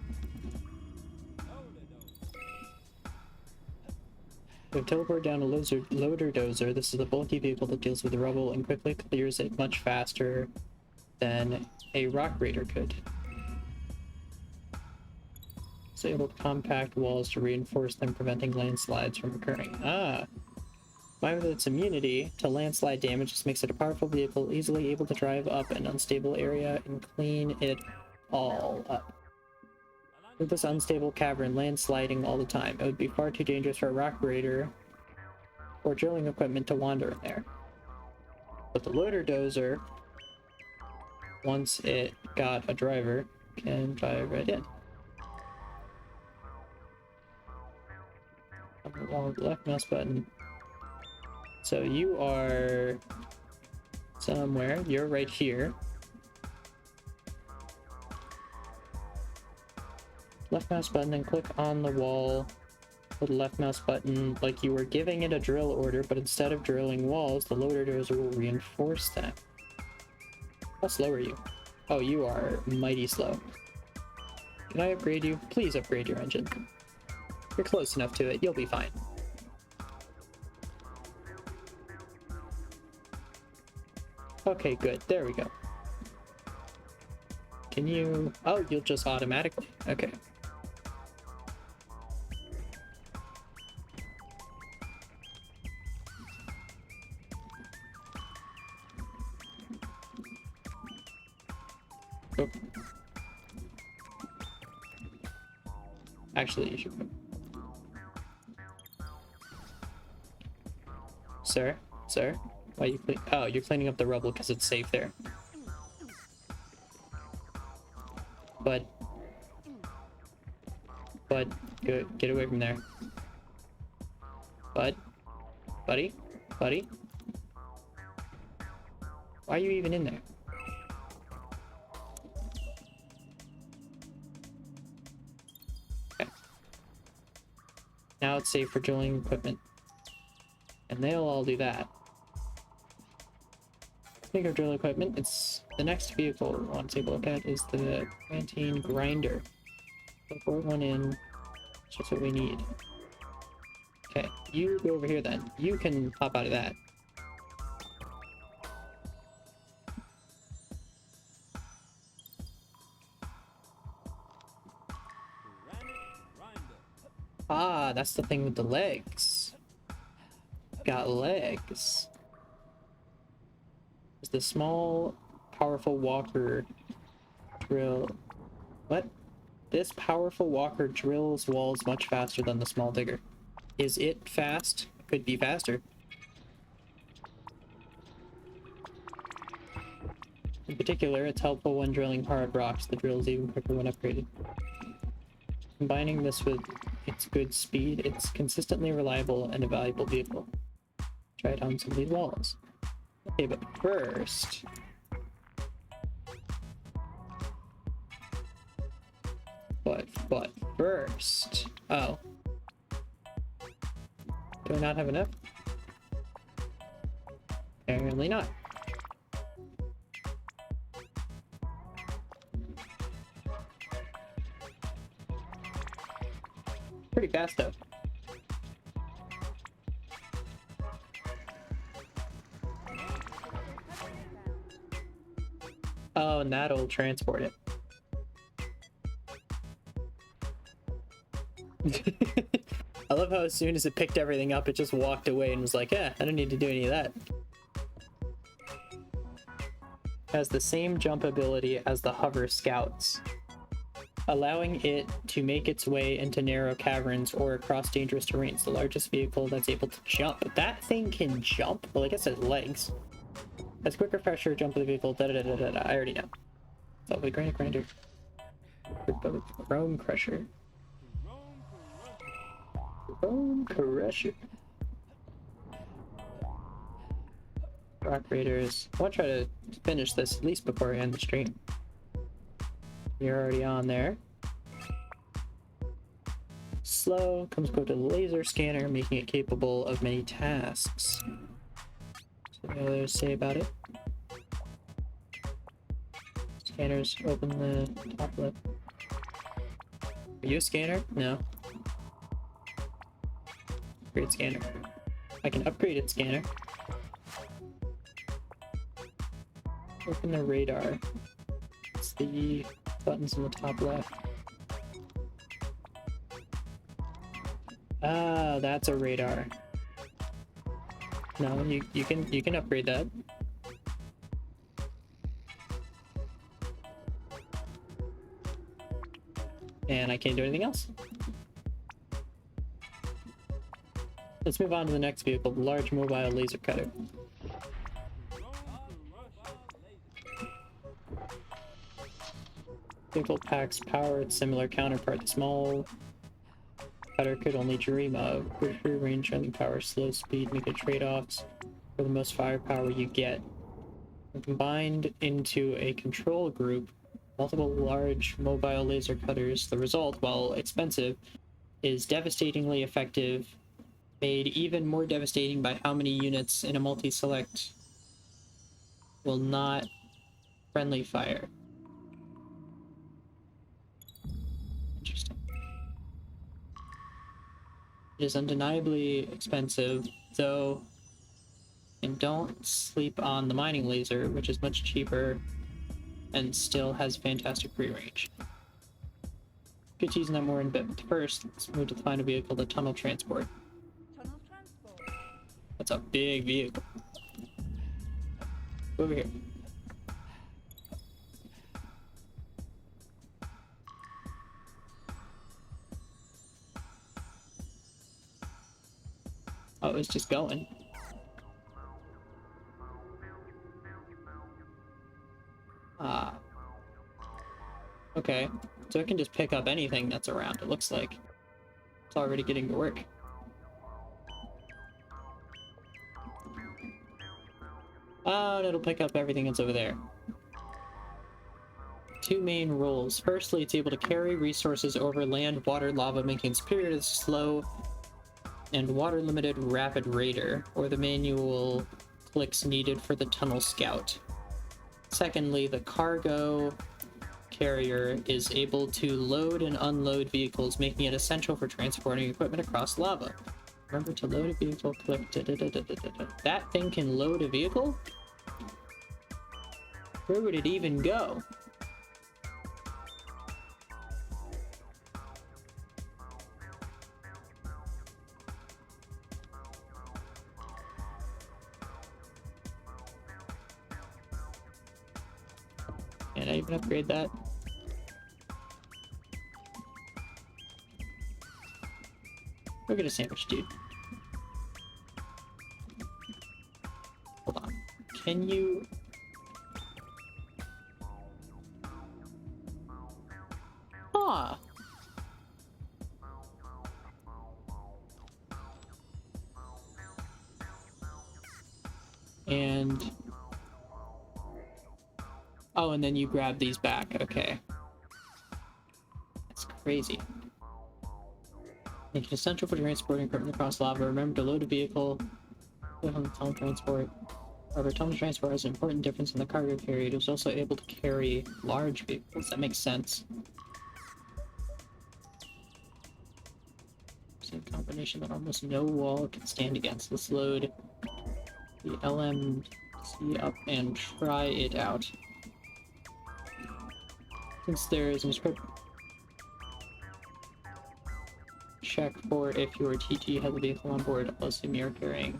We teleport down a loader dozer. This is the bulky vehicle that deals with rubble and quickly clears it much faster than a rock raider could. It's able to compact walls to reinforce them, preventing landslides from occurring. With its immunity to landslide damage, this makes it a powerful vehicle, easily able to drive up an unstable area and clean it all up. With this unstable cavern landsliding all the time, it would be far too dangerous for a rock raider or drilling equipment to wander in there. But the loader dozer, once it got a driver, can drive right in. Along the left mouse button. So you are somewhere. You're right here. Left mouse button and click on the wall with the left mouse button like you were giving it a drill order, but instead of drilling walls, the loader dozer will reinforce them. How slow are you? Oh, you are mighty slow. Can I upgrade you? Please upgrade your engine. You're close enough to it. You'll be fine. Okay, good. There we go. Can you... Oh, you'll just automatically... Okay. Oh. Actually, you should... Sir? Sir? Why are you clean? Oh, you're cleaning up the rubble because it's safe there. But, get away from there. Buddy? Why are you even in there? Okay. Now it's safe for drilling equipment. And they'll all do that. Speaking of drill equipment, it's the next vehicle we want to take a look at is the plantain grinder. Put one in. That's just what we need. Okay, you go over here then. You can pop out of that. Ah, that's the thing with the legs. Got legs. Is the small, powerful walker drill... What? This powerful walker drills walls much faster than the small digger. Is it fast? Could be faster. In particular, it's helpful when drilling hard rocks. The drill is even quicker when upgraded. Combining this with its good speed, it's consistently reliable and a valuable vehicle. Try it on some of these walls. Okay, but first... But first... Oh. Do I not have enough? Apparently not. Pretty fast though. Oh, and that'll transport it. I love how as soon as it picked everything up, it just walked away and was like, I don't need to do any of that. Has the same jump ability as the hover scouts, allowing it to make its way into narrow caverns or across dangerous terrains. The largest vehicle that's able to jump. That thing can jump? Well, I guess it has legs. Has quicker, faster jump of the vehicle. I already know. So the granite grinder. Chrome crusher. Chrome crusher. Rock Raiders. I want to try to finish this at least before I end the stream. You're already on there. Slow. Comes equipped with a laser scanner, making it capable of many tasks. What do the others say about it? Scanners, open the top left. Are you a scanner? No. Upgrade scanner. I can upgrade its scanner. Open the radar. It's the buttons in the top left. Ah, that's a radar. No, you can upgrade that. And I can't do anything else. Let's move on to the next vehicle, the large mobile laser cutter. Vehicle packs power its similar counterpart. The small cutter could only dream of. Free range, running power, slow speed, make it trade-offs for the most firepower you get. When combined into a control group, multiple large mobile laser cutters, the result, while expensive, is devastatingly effective, made even more devastating by how many units in a multi-select will not friendly fire. Interesting. It is undeniably expensive, though, and don't sleep on the mining laser, which is much cheaper and still has fantastic free range. Get using that more in a bit, but first, let's move to the final vehicle, the tunnel transport. Tunnel transport. That's a big vehicle. Over here. Oh, it's just going. Ah. Okay, so it can just pick up anything that's around, it looks like. It's already getting to work. Oh, and it'll pick up everything that's over there. Two main roles. Firstly, it's able to carry resources over land, water, lava, making it superior to the slow and water-limited Rapid Raider, or the manual clicks needed for the Tunnel Scout. Secondly, the cargo carrier is able to load and unload vehicles, making it essential for transporting equipment across lava. Remember to load a vehicle, click da-da-da-da-da-da-da. That thing can load a vehicle? Where would it even go? Can I even upgrade that? We'll get a sandwich, dude. Hold on. Can you... Ah! And... Oh, and then you grab these back. Okay. That's crazy. Make it essential for transporting equipment across lava. Remember to load a vehicle with tunnel transport. However, tunnel transport has an important difference in the cargo carrier. It is also able to carry large vehicles. That makes sense. Same combination that almost no wall can stand against. Let's load the LMC up and try it out. Since there is a script check for if your TG has a vehicle on board, I'll assume you're carrying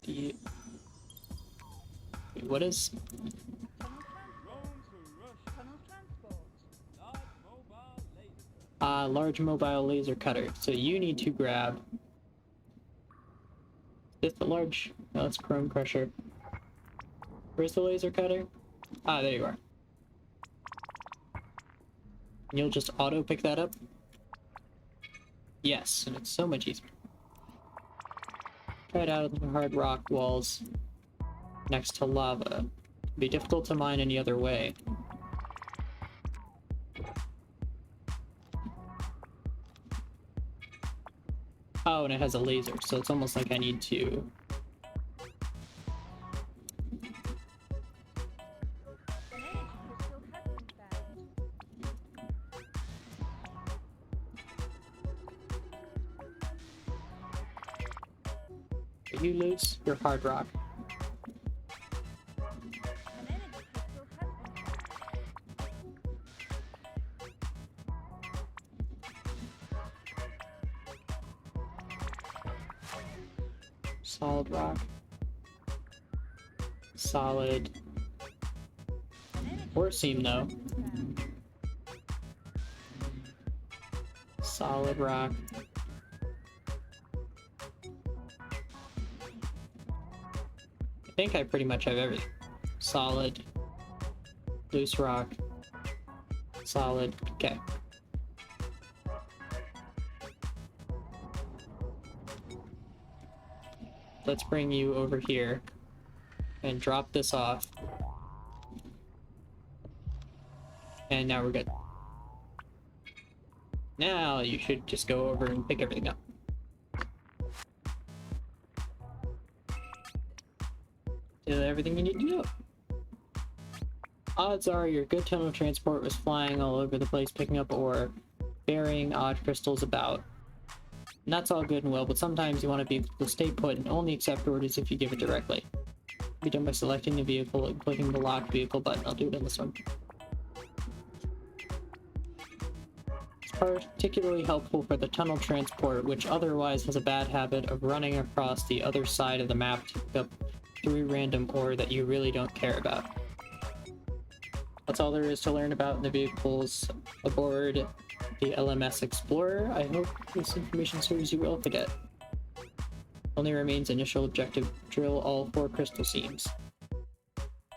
the... Wait, what is... Tunnel transport. Large mobile laser cutter. So you need to grab... Is this the large... No, it's Chrome Crusher. Where's the laser cutter? Ah, there you are. You'll just auto pick that up? Yes, and it's so much easier. Try it out on the hard rock walls next to lava. It'd be difficult to mine any other way. Oh, and it has a laser, so it's almost like I need to you lose your hard rock. An energy crystal has been found. Solid rock. Solid. An energy Or seam crystal though. has been found. Solid rock. I think I pretty much have everything. Solid. Loose rock. Solid. Okay. Let's bring you over here and drop this off. And now we're good. Now you should just go over and pick everything up. Do everything you need to do. Odds are your good tome of transport was flying all over the place picking up ore, burying odd crystals about. And that's all good and well, but sometimes you want to be able to stay put and only accept orders if you give it directly. Be done by selecting the vehicle and clicking the locked vehicle button. I'll do it in this one. It's particularly helpful for the tunnel transport, which otherwise has a bad habit of running across the other side of the map to pick up 3 random ore that you really don't care about. That's all there is to learn about in the vehicles aboard the LMS Explorer. I hope this information serves you well, Cadet. Only remains initial objective: drill all 4 crystal seams.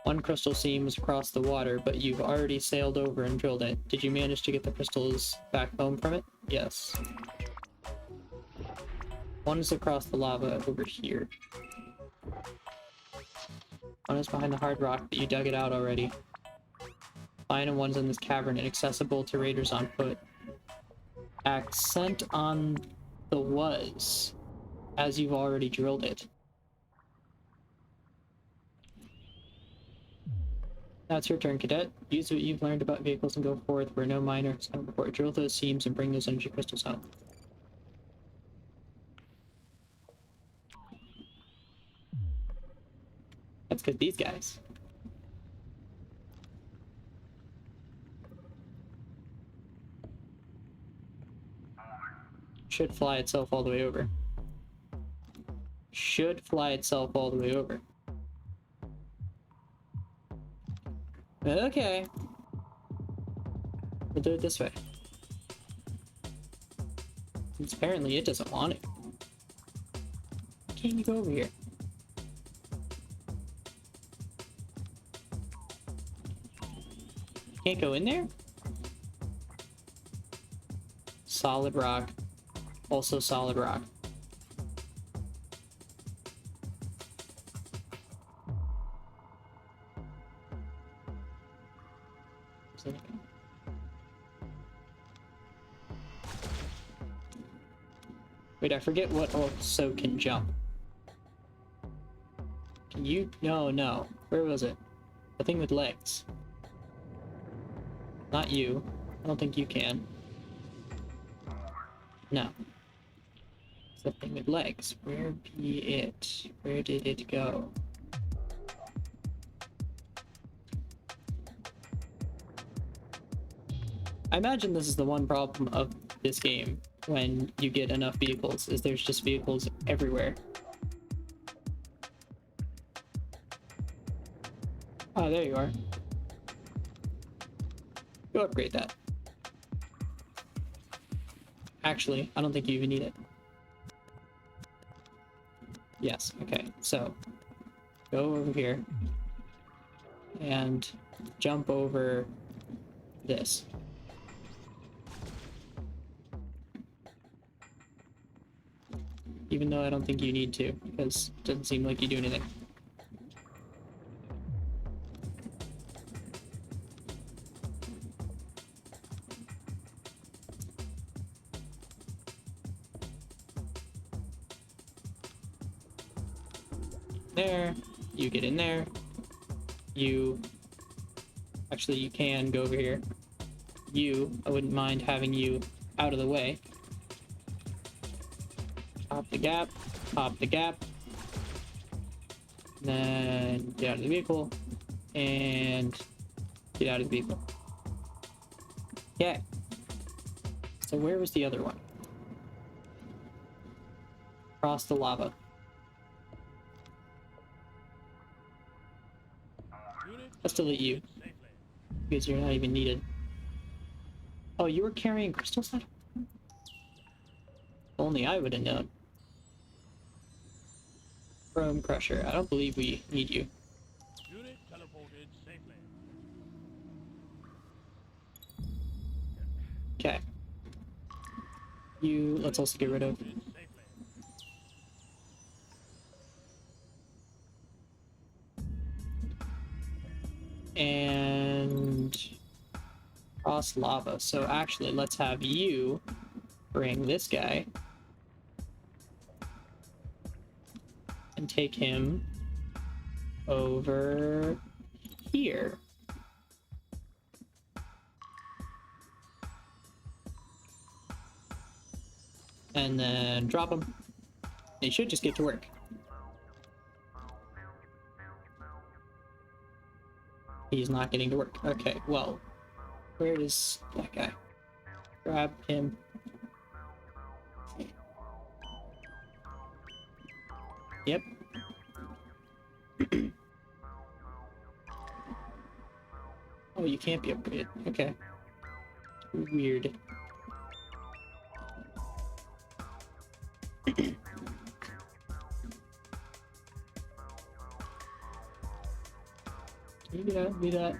1 crystal seam is across the water, but you've already sailed over and drilled it. Did you manage to get the crystals back home from it? Yes. 1 is across the lava over here. 1 is behind the hard rock, but you dug it out already. Fine, and 1's in this cavern, inaccessible to raiders on foot. Accent on the was, as you've already drilled it. Now it's your turn, Cadet. Use what you've learned about vehicles and go forth where no miner has come before. Drill those seams and bring those energy crystals home. That's because these guys. Should fly itself all the way over. Should fly itself all the way over. Okay. We'll do it this way. Since apparently it doesn't want it. Can't you go over here? Can't go in there? Solid rock. Also solid rock. Wait, I forget what also can jump. Can you? No. Where was it? The thing with legs. Not you. I don't think you can. No. It's the thing with legs. Where be it? Where did it go? I imagine this is the one problem of this game when you get enough vehicles, is there's just vehicles everywhere. Oh, there you are. Go upgrade that. Actually, I don't think you even need it. Yes, okay, so go over here and jump over this. Even though I don't think you need to, because it doesn't seem like you do anything. There, you get in there. You actually, you can go over here. I wouldn't mind having you out of the way. Pop the gap, Then get out of the vehicle. And get out of the vehicle. Okay. So where was the other one? Across the lava. Let's delete you. Because you're not even needed. Oh, you were carrying crystal set? Only I would have known. Chrome Crusher. I don't believe we need you. Unit teleported safely. Okay. You, let's also get rid of. And cross lava. So actually, let's have you bring this guy and take him over here. And then drop him. They should just get to work. He's not getting to work. Okay, well, where is that guy? Grab him. Yep. Oh, you can't be upgraded. Okay. Weird. Can you do that?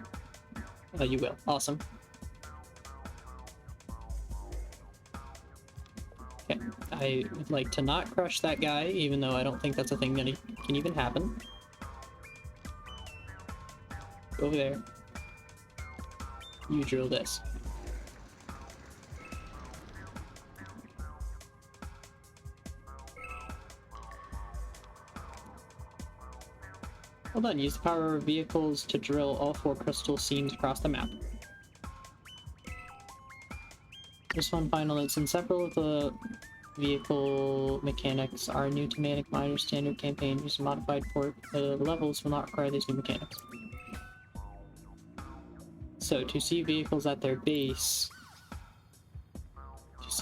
Oh, you will. Awesome. Okay. I would like to not crush that guy, even though I don't think that's a thing that can even happen. Go over there. You drill this. Well done. Use the power of vehicles to drill all 4 crystal seams across the map. This one final note, since several of the vehicle mechanics are new to Manic Miners standard campaign, use a modified port. The levels will not require these new mechanics. So to see vehicles at their base,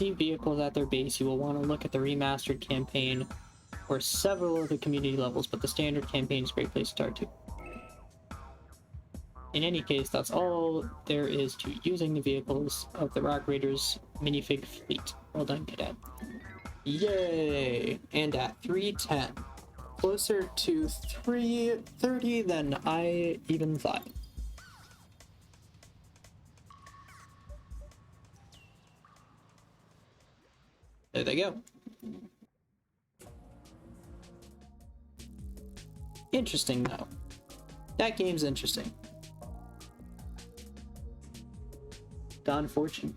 you will want to look at the remastered campaign or several of the community levels, but the standard campaign is a great place to start too. In any case, that's all there is to using the vehicles of the Rock Raiders minifig fleet. Well done, Cadet. Yay! And at 310. Closer to 330 than I even thought. There they go. Interesting, though. That game's interesting. Don Fortune.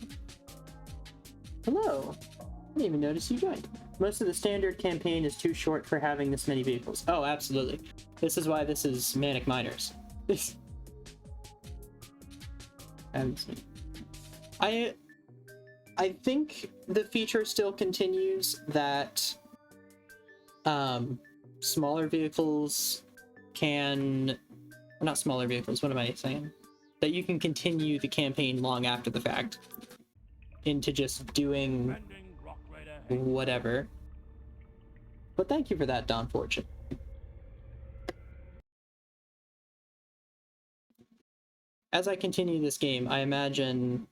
Hello. I didn't even notice you joined. Most of the standard campaign is too short for having this many vehicles. Oh, absolutely. This is why this is Manic Miners. I think the feature still continues that smaller vehicles can, or not smaller vehicles, what am I saying? That you can continue the campaign long after the fact into just doing whatever. But thank you for that, Don Fortune. As I continue this game, I imagine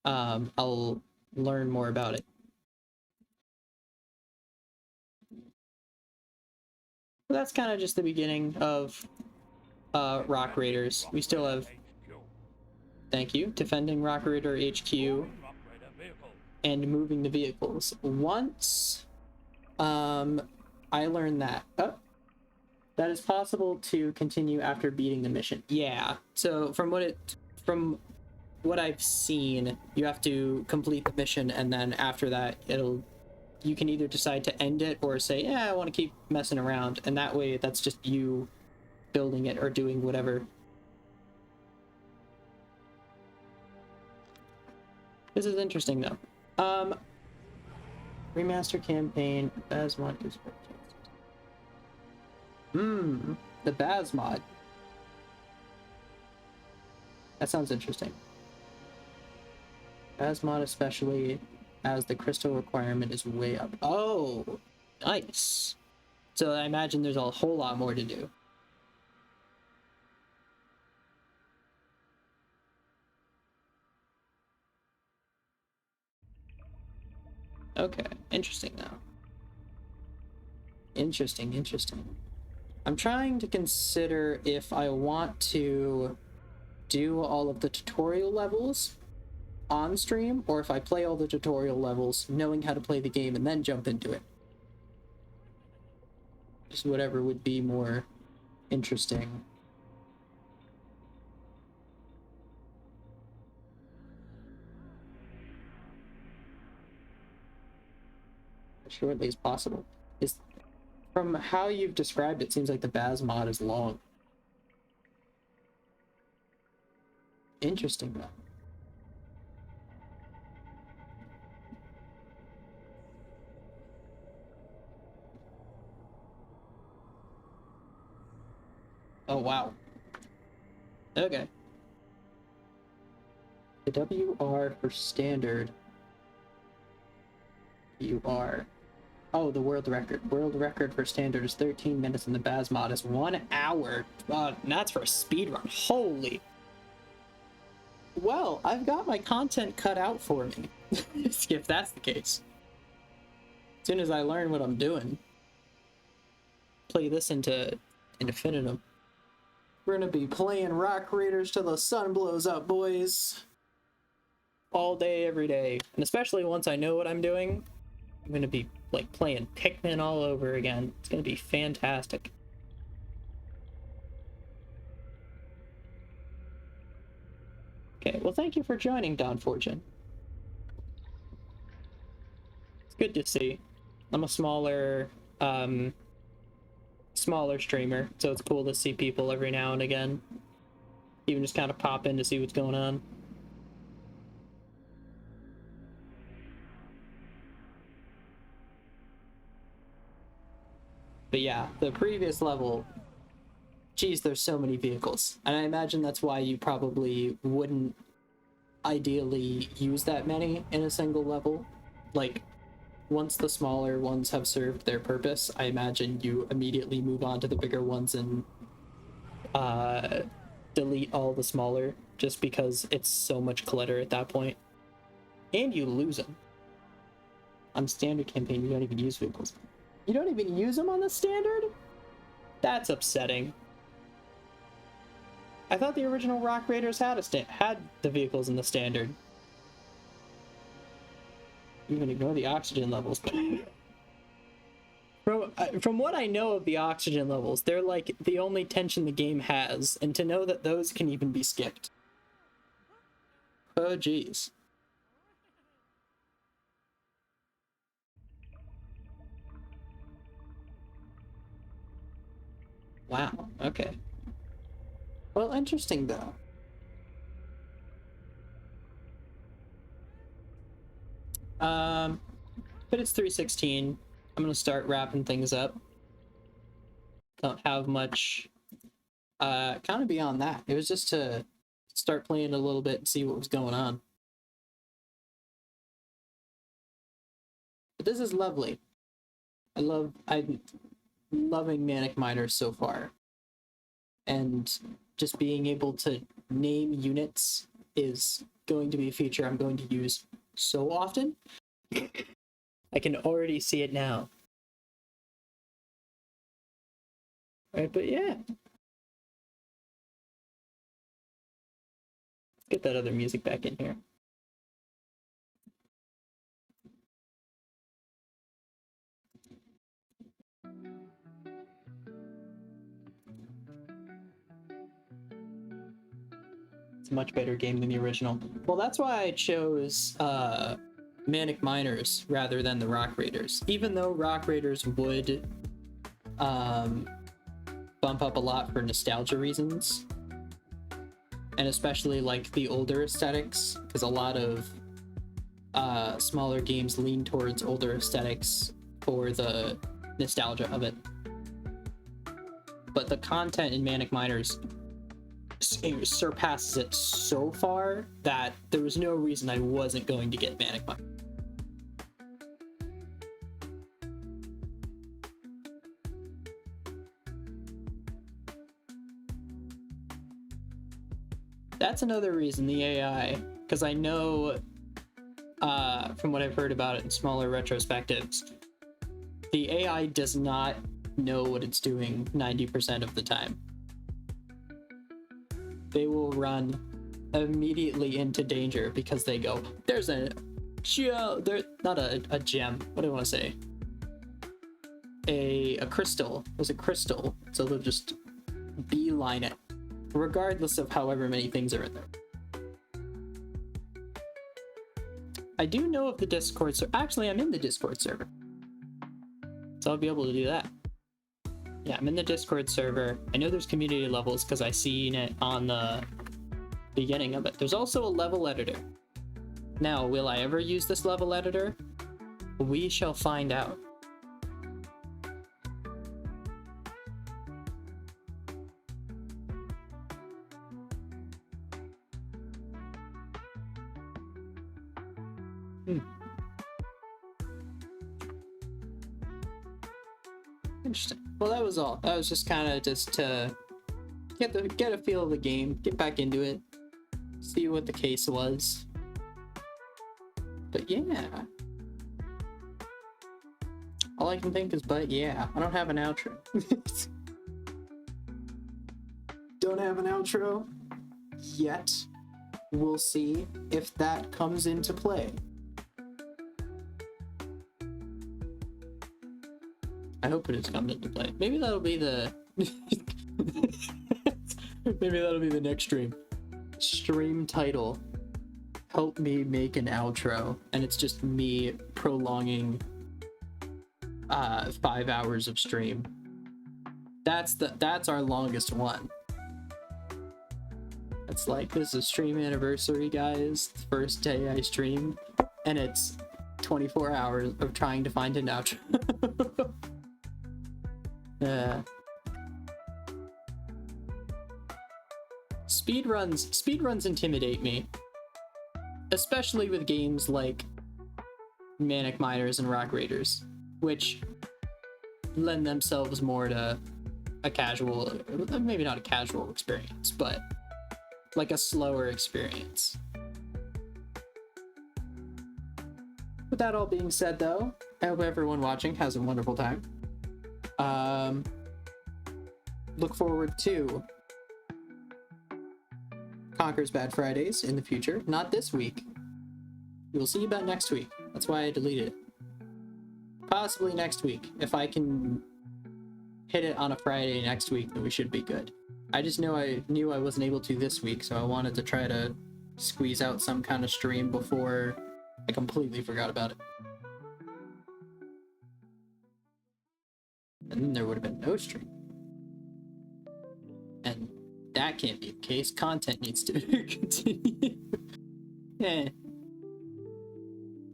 I'll learn more about it. But that's kind of just the beginning of Rock Raiders. We still have, thank you, defending Rock Raider HQ and moving the vehicles. Once I learned that that is possible to continue after beating the mission. Yeah. So from what I've seen, you have to complete the mission, and then after that, you can either decide to end it or say, yeah, I want to keep messing around, and that way, that's just you building it or doing whatever. This is interesting, though. Remaster campaign as one is purchased. The Baz mod. That sounds interesting. Baz mod, especially as the crystal requirement is way up. Oh, nice. So I imagine there's a whole lot more to do. Okay, interesting now. Interesting. I'm trying to consider if I want to do all of the tutorial levels on stream, or if I play all the tutorial levels knowing how to play the game and then jump into it. Just whatever would be more interesting. As shortly as possible. From how you've described it, seems like the Baz mod is long. Interesting though. Oh wow. Okay. The WR for standard. UR. Oh, the world record. World record for standard is 13 minutes and the Baz mod is 1 hour. That's for a speed run. Holy. Well, I've got my content cut out for me. If that's the case. As soon as I learn what I'm doing. Play this into infinitum. We're gonna be playing Rock Raiders till the sun blows up, boys. All day, every day. And especially once I know what I'm doing, I'm gonna be like playing Pikmin all over again. It's gonna be fantastic. Okay, well thank you for joining, Don Fortune. It's good to see. I'm a smaller streamer, so it's cool to see people every now and again. Even just kind of pop in to see what's going on. But yeah, the previous level, geez, there's so many vehicles. And I imagine that's why you probably wouldn't ideally use that many in a single level. Like, once the smaller ones have served their purpose, I imagine you immediately move on to the bigger ones and delete all the smaller, just because it's so much clutter at that point. And you lose them. On standard campaign, you don't even use vehicles. You don't even use them on the standard? That's upsetting. I thought the original Rock Raiders had the vehicles in the standard. Even ignore the oxygen levels. From what I know of the oxygen levels, they're like the only tension the game has, and to know that those can even be skipped. Oh, geez. Wow, okay. Well, interesting though. But it's 3:16. I'm gonna start wrapping things up. Don't have much kind of beyond that. It was just to start playing a little bit and see what was going on. But this is lovely. I'm loving Manic Miners so far. And just being able to name units is going to be a feature I'm going to use so often. I can already see it now. Right, but yeah. Let's get that other music back in here. It's a much better game than the original. Well, that's why I chose Manic Miners rather than the Rock Raiders. Even though Rock Raiders would bump up a lot for nostalgia reasons, and especially like the older aesthetics, because a lot of smaller games lean towards older aesthetics for the nostalgia of it. but the content in Manic Miners surpasses it so far that there was no reason I wasn't going to get Manic Miners. That's another reason, the AI, because I know from what I've heard about it in smaller retrospectives, the AI does not know what it's doing 90% of the time. They will run immediately into danger because they go, there's a gem, not a gem, what do I want to say? A crystal. There's a crystal, so they'll just beeline it, regardless of however many things are in there. I do know of the Discord server. Actually, I'm in the Discord server, so I'll be able to do that. Yeah, I'm in the Discord server. I know there's community levels because I seen it on the beginning of it. There's also a level editor. Now, will I ever use this level editor? We shall find out. Interesting. Well, that was all. That was just kind of just to get a feel of the game, get back into it, see what the case was. But yeah, all I can think is, but yeah, I don't have an outro. Don't have an outro yet. We'll see if that comes into play. I hope it has come into play. Maybe that'll be the maybe that'll be the next stream. Stream title: help me make an outro, and it's just me prolonging 5 hours of stream. That's our longest one. It's like, this is stream anniversary, guys. The first day I streamed, and it's 24 hours of trying to find an outro. Speedruns intimidate me, especially with games like Manic Miners and Rock Raiders, which lend themselves more to a casual, maybe not a casual experience, but like a slower experience. With that all being said, though, I hope everyone watching has a wonderful time. Look forward to Conker's Bad Fridays in the future. Not this week. We will see about next week. That's why I deleted it. Possibly next week. If I can hit it on a Friday next week, then we should be good. I just knew I wasn't able to this week, so I wanted to try to squeeze out some kind of stream before I completely forgot about it. And then there would have been no stream. And that can't be the case. Content needs to continue. Yeah.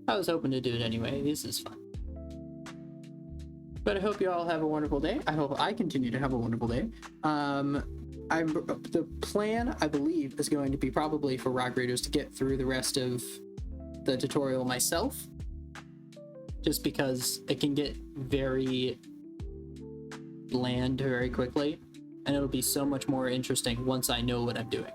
I was hoping to do it anyway. This is fun. But I hope you all have a wonderful day. I hope I continue to have a wonderful day. The plan, I believe, is going to be probably for Rock Raiders to get through the rest of the tutorial myself. Just because it can get very bland very quickly. And it'll be so much more interesting once I know what I'm doing.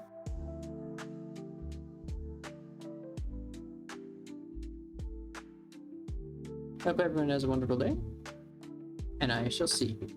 Hope everyone has a wonderful day, and I shall see you.